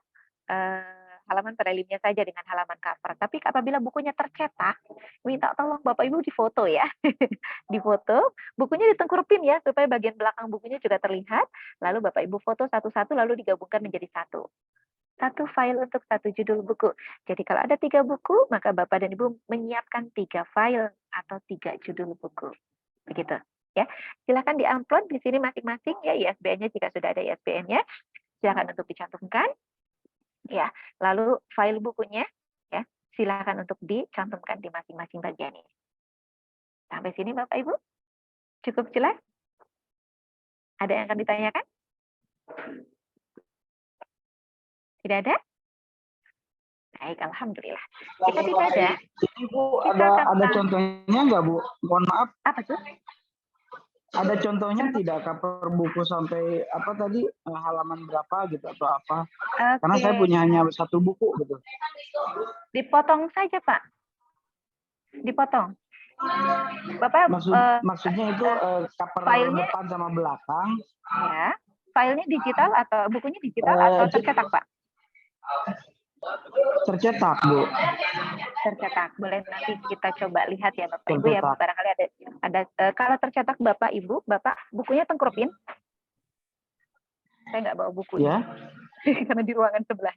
halaman prelimnya saja dengan halaman cover. Tapi apabila bukunya tercetak, minta tolong Bapak Ibu difoto ya. Difoto, bukunya ditengkurupin ya supaya bagian belakang bukunya juga terlihat. Lalu Bapak Ibu foto satu-satu lalu digabungkan menjadi satu. 1 file untuk 1 judul buku. Jadi kalau ada 3 buku, maka Bapak dan Ibu menyiapkan 3 file atau 3 judul buku. Begitu. Ya, silakan di-upload di sini masing-masing ya ISBN-nya jika sudah ada ISBN-nya. Silakan untuk dicantumkan. Ya, lalu file bukunya ya, silakan untuk dicantumkan di masing-masing bagian ini. Sampai sini Bapak Ibu? Cukup jelas? Ada yang akan ditanyakan? Tidak ada? Baik, alhamdulillah. Jika tidak ada, Ini Bu, kita ada akan contohnya nggak Bu? Mohon maaf, apa tuh? ada contohnya tidak cover buku sampai apa tadi halaman berapa gitu atau apa? Karena saya Oke, punya hanya 1 buku gitu. dipotong saja Pak. Dipotong. Bapak Maksudnya itu cover filenya depan sama belakang. ya, filenya digital atau bukunya digital atau tercetak Pak? Tercetak Bu. Tercetak. Boleh nanti kita coba lihat ya Bapak Ibu ya. Tercetak. Barangkali ada kalau tercetak Bapak Ibu, Bapak bukunya tengkurupin. Saya nggak bawa buku Ya. karena di ruangan sebelah.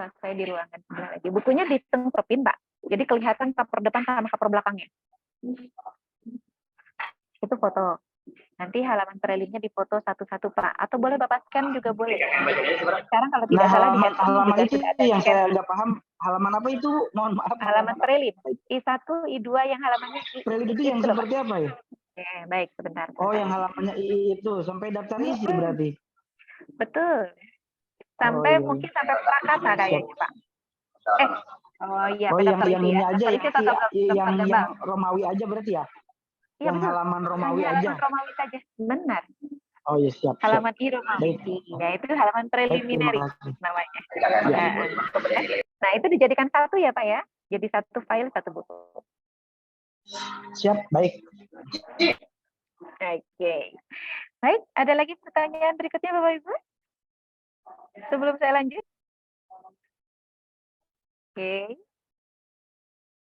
Saya di ruangan sebelah lagi. Bukunya ditengkurupin Pak. Jadi kelihatan cover depan sama cover belakangnya. Itu foto. Nanti halaman prelimnya difoto satu-satu Pak. Atau boleh Bapak scan juga boleh. Sekarang kalau tidak Nah, salah di halaman handphone juga itu sudah ada yang scan. saya nggak paham. Halaman apa itu? Mohon maaf. Halaman prelim. I1, I2 yang halamannya I. Prelim itu yang loh, Pak. seperti apa ya? Oke, baik sebentar. Oh, yang halamannya II itu sampai daftar isi berarti. Betul. Sampai Oh, iya. mungkin sampai prakasa kayaknya Pak. Oh iya. Oh, yang daftar yang isi ini ya. aja Daftar isi atau yang gambar. Romawi aja berarti ya? Iya, Yang betul. halaman Romawi Hanya aja. halaman Romawi saja. Benar. Oh iya, siap. Halaman I Romawi. Baik. Ya, itu halaman Baik, terima preliminary kasih. namanya. Ya. Nah, itu dijadikan satu ya Pak ya. Jadi 1 file 1 buku. Siap, baik. Oke. Baik, ada lagi pertanyaan berikutnya Bapak Ibu? Sebelum saya lanjut. Oke.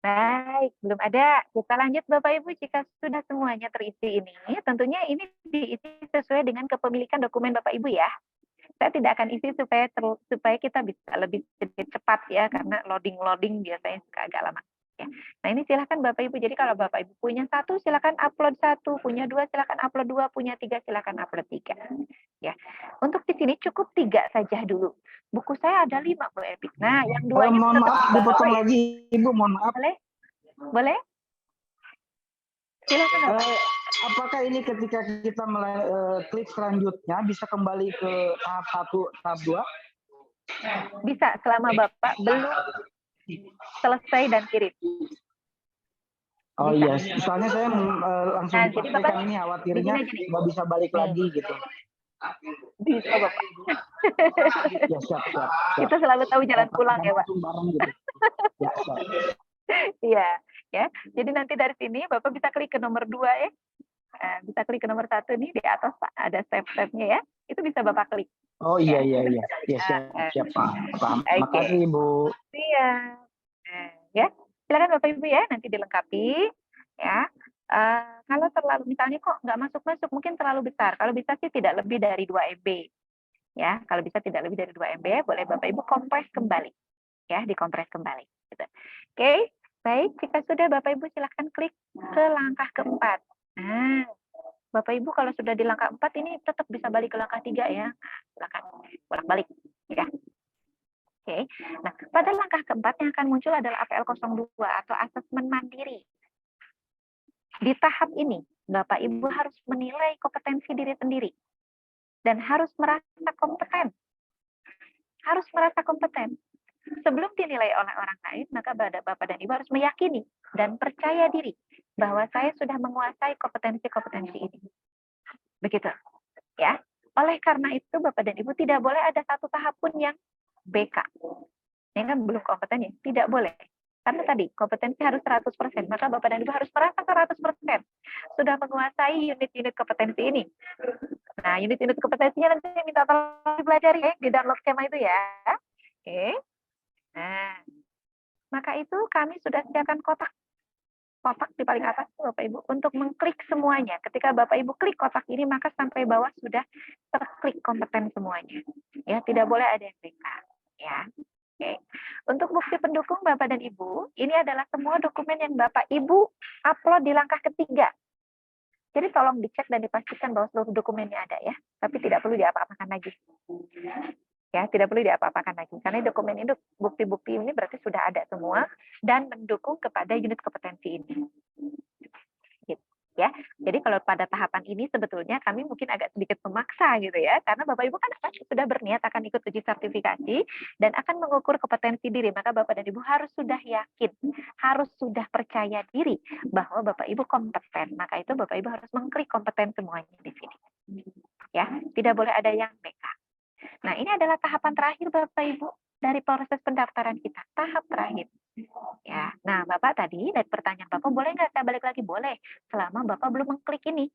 Baik, belum ada. Kita lanjut Bapak Ibu, jika sudah semuanya terisi ini, tentunya ini diisi sesuai dengan kepemilikan dokumen Bapak Ibu ya. Saya tidak akan isi supaya kita bisa lebih sedikit cepat ya, karena loading biasanya suka agak lama. Ya. Nah ini silakan Bapak Ibu, jadi kalau Bapak Ibu punya 1, silakan upload 1, punya 2, silakan upload 2, punya 3, silakan upload 3. Ya. Untuk di sini cukup 3 saja dulu. Buku saya ada 5 Bu Epi. Nah yang 2 Mohon maaf dipotong lagi, Ibu, mohon maaf. Boleh? Boleh? Silakan. Apakah ini ketika kita klik selanjutnya bisa kembali ke tahap 1, tahap 2? Bisa selama Bapak belum selesai dan kirim. Oh Bisa. iya, soalnya saya langsung Nah, jadi Bapak dipraktekkan ini khawatirnya begini aja nih. nggak bisa balik lagi gitu. Bisa Bapak. Ya, siap. Kita selalu tahu jalan pulang ya Pak. Langsung bareng gitu. Ya, siap. Iya, ya. Jadi nanti dari sini Bapak bisa klik ke nomor 2 ya. Bisa klik ke nomor 1 nih di atas ada step-stepnya ya. Itu bisa Bapak klik. Oh iya. Ya, siap. Paham. Terima kasih, Ibu. Iya. Ya, silakan Bapak Ibu ya, nanti dilengkapi ya. Kalau terlalu misalnya kok nggak masuk, mungkin terlalu besar. Kalau bisa sih tidak lebih dari 2 MB. Ya, kalau bisa tidak lebih dari 2 MB, boleh Bapak Ibu kompres kembali. Ya, dikompres kembali. Gitu. Oke, baik. Jika sudah, Bapak Ibu silakan klik ke langkah keempat. Nah, Bapak Ibu kalau sudah di langkah 4 ini tetap bisa balik ke langkah 3 ya. Nah, silakan bolak-balik ya. Oke. Nah, pada langkah keempat yang akan muncul adalah APL 02 atau asesmen mandiri. Di tahap ini, Bapak Ibu harus menilai kompetensi diri sendiri dan harus merasa kompeten. Harus merasa kompeten. Sebelum dinilai oleh orang lain, maka Bapak dan Ibu harus meyakini dan percaya diri bahwa saya sudah menguasai kompetensi-kompetensi ini. Begitu. Ya. Oleh karena itu, Bapak dan Ibu tidak boleh ada satu tahap pun yang BK. Yang kan belum kompeten ya, tidak boleh. Karena tadi kompetensi harus 100%, maka Bapak dan Ibu harus merasa 100% sudah menguasai unit-unit kompetensi ini. Nah, unit-unit kompetensinya nanti minta tolong dipelajari ya, di download skema itu ya. Oke. Nah, maka itu kami sudah siapkan kotak di paling atas Bapak Ibu untuk mengklik semuanya. Ketika Bapak Ibu klik kotak ini, maka sampai bawah sudah terklik kompeten semuanya. Ya, tidak boleh ada yang BK. Ya. Oke. Untuk bukti pendukung Bapak dan Ibu, ini adalah semua dokumen yang Bapak Ibu upload di langkah ketiga. Jadi tolong dicek dan dipastikan bahwa seluruh dokumennya ada ya, tapi tidak perlu diapa-apakan lagi. Ya, tidak perlu diapa-apakan lagi. Karena dokumen ini, bukti-bukti ini berarti sudah ada semua dan mendukung kepada unit kompetensi ini. Gitu, ya. Jadi kalau pada tahapan ini sebetulnya kami mungkin agak sedikit memaksa gitu ya, karena Bapak Ibu kan sudah berniat akan ikut uji sertifikasi dan akan mengukur kompetensi diri, maka Bapak dan Ibu harus sudah yakin, harus sudah percaya diri bahwa Bapak Ibu kompeten. Maka itu Bapak Ibu harus mengklik kompeten semuanya di sini. Ya, tidak boleh ada yang BK. Nah, ini adalah tahapan terakhir Bapak Ibu dari proses pendaftaran kita. Tahap terakhir. Ya, nah Bapak tadi dari pertanyaan Bapak, boleh nggak saya balik lagi? Boleh, selama Bapak belum mengklik ini.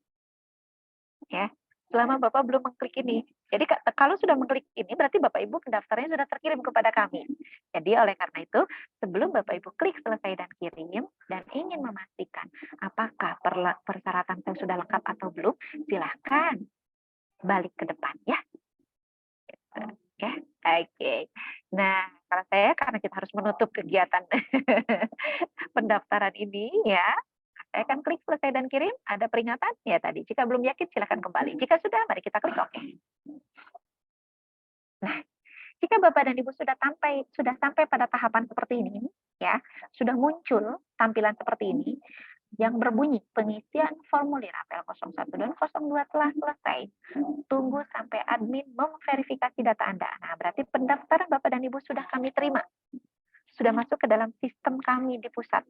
Ya, selama Bapak belum mengklik ini. Jadi kalau sudah mengklik ini, berarti Bapak Ibu pendaftarannya sudah terkirim kepada kami. Jadi oleh karena itu, sebelum Bapak Ibu klik selesai dan kirim, dan ingin memastikan apakah persyaratan saya sudah lengkap atau belum, silahkan balik ke depan ya. Ya, oke. Nah, kalau saya karena kita harus menutup kegiatan pendaftaran ini ya, saya akan klik selesai dan kirim. Ada peringatan ya tadi. Jika belum yakin silakan kembali. Jika sudah, mari kita klik oke. Nah, jika Bapak dan Ibu sudah sampai pada tahapan seperti ini, ya, sudah muncul tampilan seperti ini, yang berbunyi pengisian formulir APL 01 dan 02 telah selesai. Tunggu sampai admin memverifikasi data Anda. Nah, berarti pendaftaran Bapak dan Ibu sudah kami terima. Sudah masuk ke dalam sistem kami di pusat.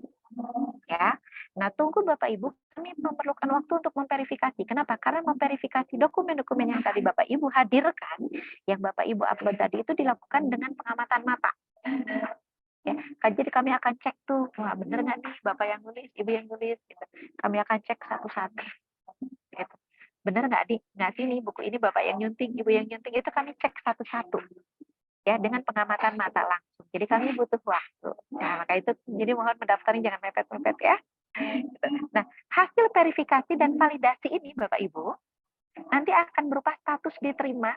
Ya. Nah, tunggu Bapak Ibu, kami memerlukan waktu untuk memverifikasi. Kenapa? Karena memverifikasi dokumen-dokumen yang tadi Bapak Ibu hadirkan, yang Bapak Ibu upload tadi itu dilakukan dengan pengamatan mata. Ya, jadi kami akan cek tuh, wah bener nggak nih Bapak yang nulis, Ibu yang nulis, gitu. Kami akan cek satu-satu. Gitu. Bener nggak sih nih buku ini Bapak yang nyunting, Ibu yang nyunting, itu kami cek satu-satu. Ya, dengan pengamatan mata langsung. Jadi kami butuh waktu. Nah, maka itu jadi mohon mendaftarnya jangan mepet-mepet ya. Gitu. Nah, hasil verifikasi dan validasi ini Bapak Ibu nanti akan berupa status diterima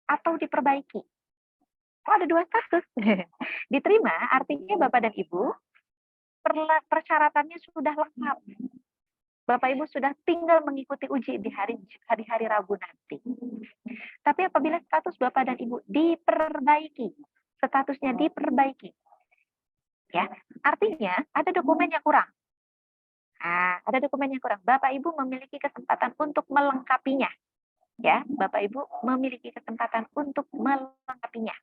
atau diperbaiki. Oh, ada 2 status. Diterima artinya Bapak dan Ibu persyaratannya sudah lengkap. Bapak Ibu sudah tinggal mengikuti uji di hari-hari Rabu nanti. Tapi apabila status Bapak dan Ibu diperbaiki, statusnya diperbaiki, ya, artinya ada dokumen yang kurang. Nah, ada dokumen yang kurang. Bapak Ibu memiliki kesempatan untuk melengkapinya. Ya, Bapak Ibu memiliki kesempatan untuk melengkapinya.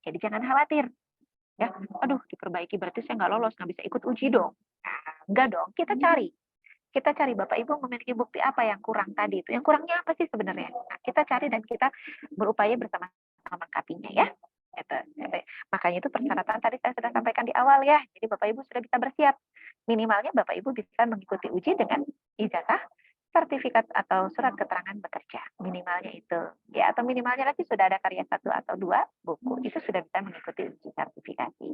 Jadi jangan khawatir. Ya, aduh diperbaiki berarti saya nggak lolos, nggak bisa ikut uji dong. Nah, enggak dong, kita cari Bapak Ibu memiliki bukti apa yang kurang tadi itu. Yang kurangnya apa sih sebenarnya? Nah, kita cari dan kita berupaya bersama-sama melengkapinya ya. Gitu. Makanya itu persyaratan tadi saya sudah sampaikan di awal ya. Jadi Bapak Ibu sudah bisa bersiap. Minimalnya Bapak Ibu bisa mengikuti uji dengan ijazah, sertifikat atau surat keterangan bekerja. Minimalnya itu. Ya, atau minimalnya lagi sudah ada karya 1 atau 2 buku. Itu sudah bisa mengikuti uji sertifikasi.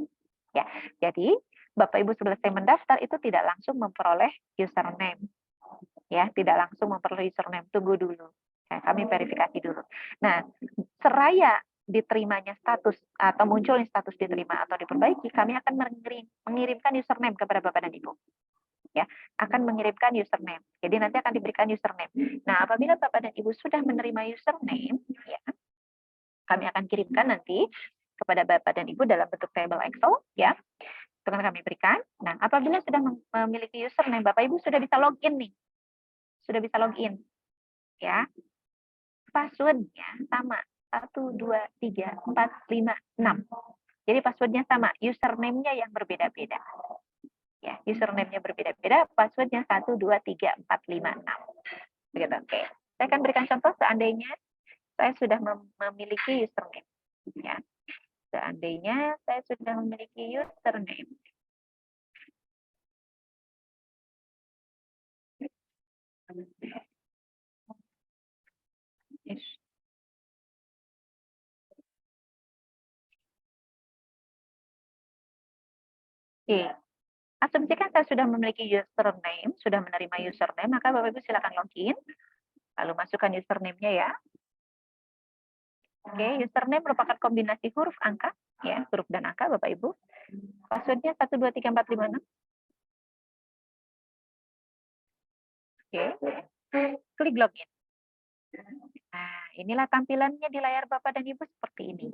Ya, jadi Bapak Ibu selesai mendaftar itu tidak langsung memperoleh username. Ya, tidak langsung memperoleh username. Tunggu dulu. Ya, kami verifikasi dulu. Nah, seraya diterimanya status atau munculnya status diterima atau diperbaiki, kami akan mengirimkan username kepada Bapak dan Ibu. Ya, akan mengirimkan username. Jadi nanti akan diberikan username. Nah, apabila Bapak dan Ibu sudah menerima username, ya, kami akan kirimkan nanti kepada Bapak dan Ibu dalam bentuk table Excel, ya. Itu akan kami berikan. Nah, apabila sudah memiliki username, Bapak Ibu sudah bisa login nih. Sudah bisa login. Ya. Passwordnya sama. 1, 2, 3, 4, 5, 6. Jadi passwordnya sama, username-nya yang berbeda-beda. Ya, username-nya berbeda-beda, passwordnya 1, 2, 3, 4, 5, 6. Begitu, oke. Saya akan berikan contoh seandainya saya sudah memiliki username. Ya. Seandainya saya sudah memiliki username. Yes. Oke. Asumsikan saya sudah memiliki username, sudah menerima username, maka Bapak Ibu silakan login. Lalu masukkan username-nya ya. Oke, username merupakan kombinasi huruf angka, ya, huruf dan angka Bapak Ibu. Passwordnya 1, 2, 3, 4, 5, 6. Oke, klik login. Nah, inilah tampilannya di layar Bapak dan Ibu seperti ini.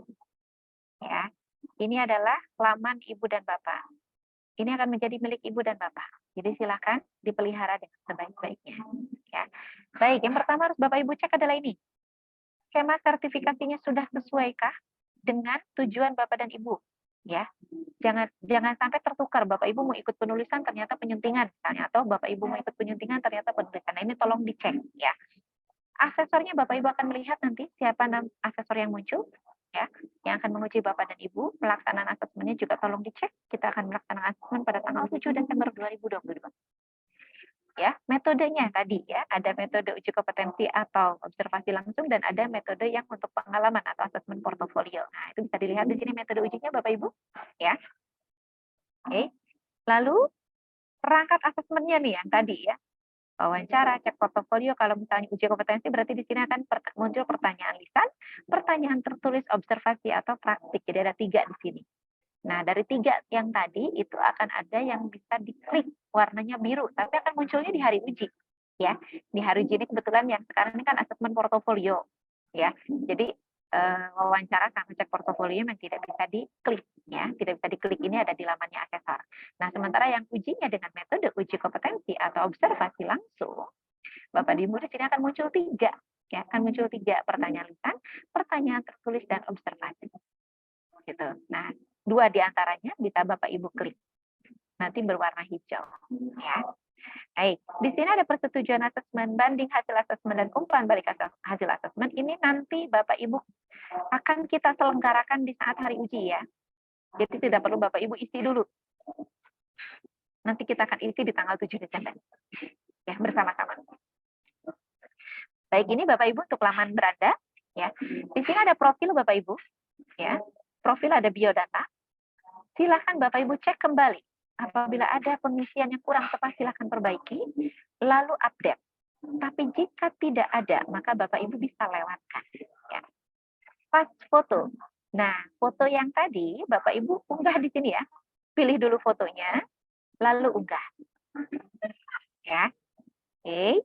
Ya, ini adalah laman Ibu dan Bapak. Ini akan menjadi milik Ibu dan Bapak. Jadi silakan dipelihara dengan sebaik-baiknya. Ya. Baik, yang pertama harus Bapak Ibu cek adalah ini. Skema sertifikasinya sudah sesuaikah dengan tujuan Bapak dan Ibu? Ya, jangan sampai tertukar. Bapak Ibu mau ikut penulisan ternyata penyuntingan, misalnya, atau Bapak Ibu mau ikut penyuntingan ternyata penulisan. Nah, ini tolong dicek. Ya, asesornya Bapak Ibu akan melihat nanti siapa asesor yang muncul. Ya, yang akan menguji Bapak dan Ibu. Pelaksanaan asesmennya juga tolong dicek. Kita akan melaksanakan asesmen pada tanggal 7 Desember 2022. Ya, metodenya tadi ya, ada metode uji kompetensi atau observasi langsung dan ada metode yang untuk pengalaman atau asesmen portofolio. Nah, itu bisa dilihat di sini metode ujinya Bapak Ibu, ya. Oke. Lalu perangkat asesmennya nih yang tadi ya. Wawancara, cek portofolio, kalau misalnya uji kompetensi berarti di sini akan muncul pertanyaan lisan, pertanyaan tertulis, observasi atau praktik. Jadi ada 3 di sini. Nah, dari 3 yang tadi itu akan ada yang bisa diklik warnanya biru, tapi akan munculnya di hari uji. Ya, di hari uji ini kebetulan yang sekarang ini kan asesmen portofolio. Ya, jadi wawancara sama cek portofolio yang tidak bisa diklik. Ya, tidak bisa diklik ini ada di lamannya asesor. Nah, sementara yang ujinya dengan metode uji kompetensi atau observasi langsung, Bapak Ibu di sini akan muncul 3. Ya, akan muncul 3 pertanyaan lisan, pertanyaan tertulis dan observasi. Gitu. Nah, 2 di antaranya bisa Bapak Ibu klik. Nanti berwarna hijau. Ya. Baik, di sini ada persetujuan asesmen, banding hasil asesmen dan umpan balik hasil asesmen. Ini nanti Bapak Ibu akan kita selenggarakan di saat hari uji ya. Jadi tidak perlu Bapak Ibu isi dulu. Nanti kita akan isi di tanggal 7 Desember. Ya, bersama-sama. Baik, ini Bapak Ibu untuk laman beranda. Ya. Di sini ada profil Bapak Ibu. Ya. Profil ada biodata. Silakan Bapak Ibu cek kembali. Apabila ada pengisian yang kurang tepat, silakan perbaiki, lalu update. Tapi jika tidak ada, maka Bapak Ibu bisa lewatkan. Ya. Pas foto. Nah, foto yang tadi Bapak Ibu unggah di sini ya. Pilih dulu fotonya, lalu unggah. Ya. Oke.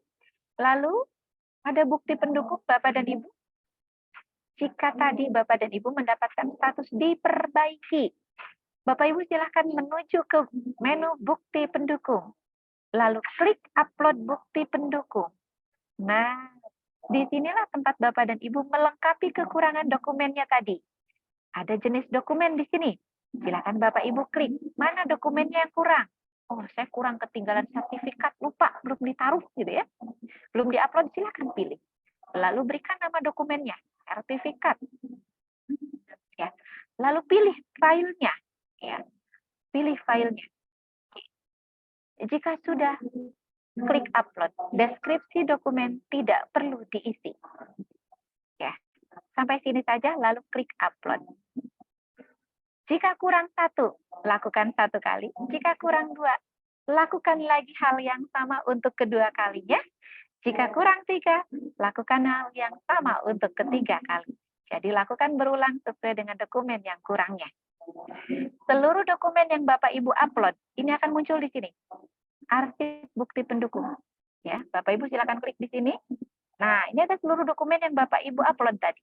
Lalu ada bukti pendukung Bapak dan Ibu. Jika tadi Bapak dan Ibu mendapatkan status diperbaiki, Bapak Ibu silahkan menuju ke menu bukti pendukung. Lalu klik upload bukti pendukung. Nah, disinilah tempat Bapak dan Ibu melengkapi kekurangan dokumennya tadi. Ada jenis dokumen di sini. Silahkan Bapak Ibu klik. Mana dokumennya yang kurang? Oh, saya kurang ketinggalan sertifikat, lupa, belum ditaruh gitu ya. Belum diupload, silahkan pilih. Lalu berikan nama dokumennya, sertifikat. Ya. Lalu pilih filenya. Ya, pilih filenya. Jika sudah, klik upload. Deskripsi dokumen tidak perlu diisi. Ya, sampai sini saja, lalu klik upload. Jika kurang 1, lakukan 1 kali. Jika kurang 2, lakukan lagi hal yang sama untuk kedua kalinya. Jika kurang 3, lakukan hal yang sama untuk ketiga kali. Jadi lakukan berulang sesuai dengan dokumen yang kurangnya. Seluruh dokumen yang Bapak Ibu upload, ini akan muncul di sini. Arsip bukti pendukung. Ya, Bapak Ibu silakan klik di sini. Nah, ini ada seluruh dokumen yang Bapak Ibu upload tadi.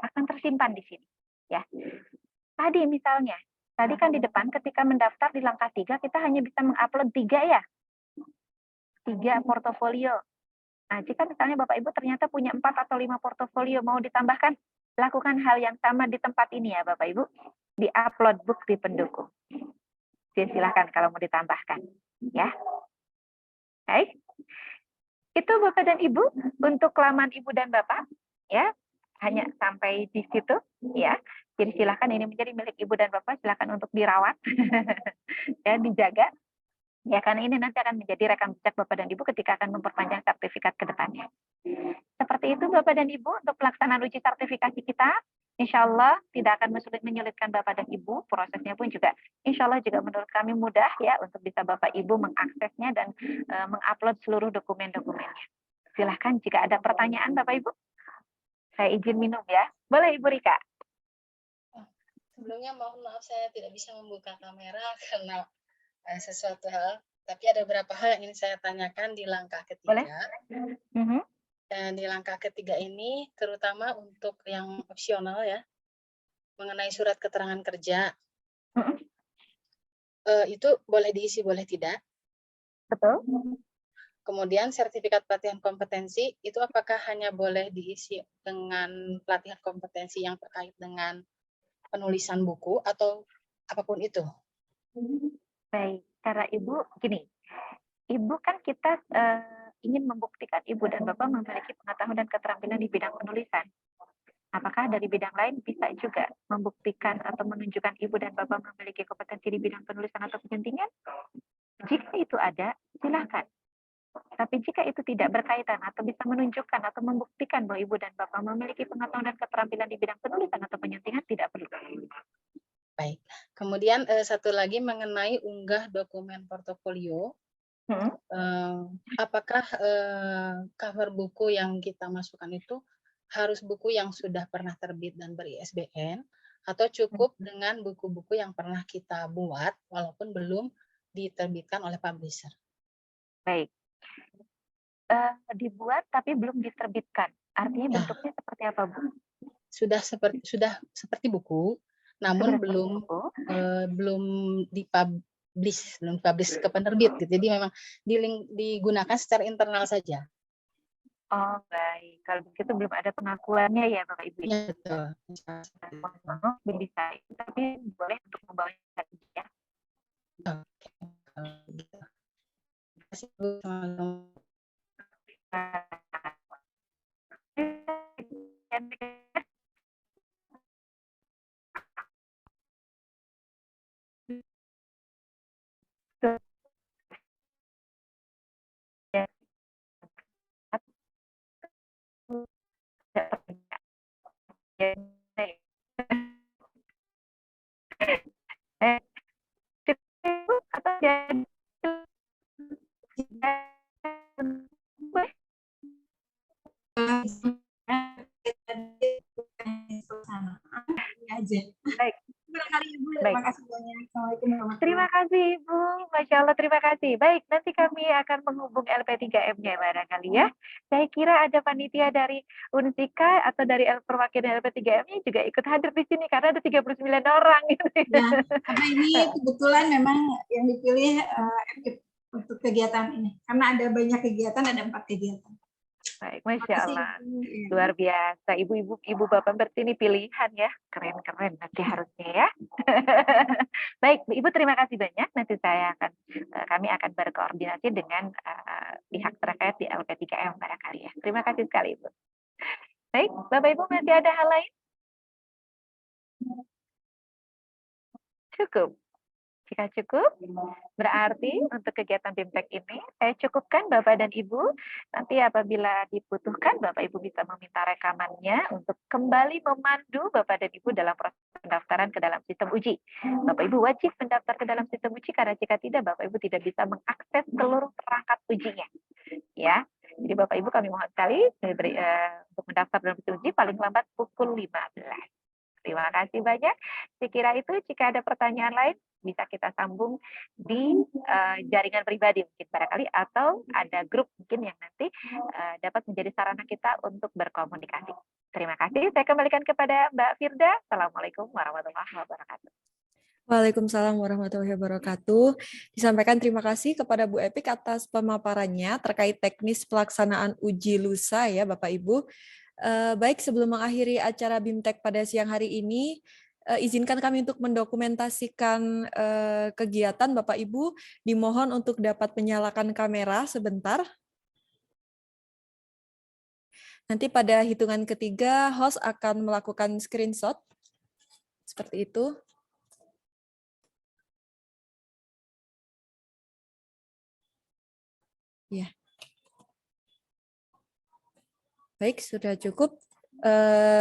Akan tersimpan di sini. Ya. Tadi misalnya, tadi kan di depan ketika mendaftar di langkah 3, kita hanya bisa mengupload 3 ya. 3 portofolio. Nah, jika misalnya Bapak Ibu ternyata punya 4 atau 5 portofolio mau ditambahkan, lakukan hal yang sama di tempat ini ya Bapak Ibu, di upload bukti pendukung. Jadi silakan kalau mau ditambahkan, ya. Baik. Itu Bapak dan Ibu untuk kelaman Ibu dan Bapak, ya. Hanya sampai di situ, ya. Jadi silakan ini menjadi milik Ibu dan Bapak, silakan untuk dirawat dan dijaga. Ya, karena ini nanti akan menjadi rekam jejak Bapak dan Ibu ketika akan memperpanjang sertifikat ke depannya. Seperti itu Bapak dan Ibu untuk pelaksanaan uji sertifikasi kita. Insya Allah tidak akan menyulitkan Bapak dan Ibu. Prosesnya pun juga insya Allah juga menurut kami mudah ya untuk bisa Bapak Ibu mengaksesnya dan mengupload seluruh dokumen-dokumennya. Silahkan jika ada pertanyaan Bapak Ibu. Saya izin minum ya. Boleh Ibu Rika? Sebelumnya mohon maaf saya tidak bisa membuka kamera karena sesuatu hal, tapi ada beberapa hal yang ingin saya tanyakan di langkah ketiga. Boleh. Dan di langkah ketiga ini, terutama untuk yang opsional ya, mengenai surat keterangan kerja, itu boleh diisi, boleh tidak? Betul. Kemudian sertifikat pelatihan kompetensi, itu apakah hanya boleh diisi dengan pelatihan kompetensi yang terkait dengan penulisan buku atau apapun itu? Baik, karena Ibu gini, Ibu kan kita ingin membuktikan Ibu dan Bapak memiliki pengetahuan dan keterampilan di bidang penulisan. Apakah dari bidang lain bisa juga membuktikan atau menunjukkan Ibu dan Bapak memiliki kompetensi di bidang penulisan atau penyuntingan? Jika itu ada, silakan. Tapi jika itu tidak berkaitan atau bisa menunjukkan atau membuktikan bahwa Ibu dan Bapak memiliki pengetahuan dan keterampilan di bidang penulisan atau penyuntingan, tidak perlu. Baik. Kemudian satu lagi mengenai unggah dokumen portofolio. Apakah cover buku yang kita masukkan itu harus buku yang sudah pernah terbit dan ber-ISBN atau cukup dengan buku-buku yang pernah kita buat walaupun belum diterbitkan oleh publisher? Baik. Dibuat tapi belum diterbitkan. Artinya bentuknya seperti apa, Bu? Sudah seperti buku, namun belum dipublish ke penerbit gitu. Jadi memang digunakan secara internal saja. Oh, baik. Kalau begitu belum ada pengakuannya ya, Bapak Ibu. Ya, betul. Belum bisa, tapi boleh untuk membawanya ya. Oke. Gitu. Terima kasih, Bu. Baik. Terima kasih banyak. Assalamualaikum warahmatullahi Terima kasih Ibu, Masya Allah terima kasih. Baik, nanti kami akan menghubung LP3M-nya barangkali ya. Saya kira ada panitia dari Unsika atau dari perwakilan LP3M-nya juga ikut hadir di sini karena ada 39 orang. Gitu. Ya, karena ini kebetulan memang yang dipilih untuk kegiatan ini. Karena ada banyak kegiatan, ada 4 kegiatan. Baik, Masya Allah. Luar biasa. Ibu Bapak berarti ini pilihan ya. Keren-keren nanti harusnya ya. Baik, Ibu terima kasih banyak. Nanti kami akan berkoordinasi dengan pihak terkait di LP3M barangkali ya. Terima kasih sekali Ibu. Baik, Bapak Ibu masih ada hal lain? Cukup. Jika cukup, berarti untuk kegiatan BIMTEK ini saya cukupkan Bapak dan Ibu. Nanti apabila dibutuhkan, Bapak Ibu bisa meminta rekamannya untuk kembali memandu Bapak dan Ibu dalam proses pendaftaran ke dalam sistem uji. Bapak Ibu wajib mendaftar ke dalam sistem uji karena jika tidak, Bapak Ibu tidak bisa mengakses seluruh perangkat ujinya. Ya, jadi Bapak Ibu kami mohon sekali untuk mendaftar dan beruji paling lambat pukul 15. Terima kasih banyak. Saya kira itu, jika ada pertanyaan lain bisa kita sambung di jaringan pribadi mungkin barangkali, atau ada grup mungkin yang nanti dapat menjadi sarana kita untuk berkomunikasi. Terima kasih. Saya kembalikan kepada Mbak Firda. Assalamualaikum warahmatullahi wabarakatuh. Waalaikumsalam warahmatullahi wabarakatuh. Disampaikan terima kasih kepada Bu Epik atas pemaparannya terkait teknis pelaksanaan uji lusa ya Bapak Ibu. Baik, sebelum mengakhiri acara BIMTEK pada siang hari ini, izinkan kami untuk mendokumentasikan kegiatan Bapak Ibu. Dimohon untuk dapat menyalakan kamera sebentar. Nanti pada hitungan ketiga, host akan melakukan screenshot. Seperti itu. Ya. Baik, sudah cukup.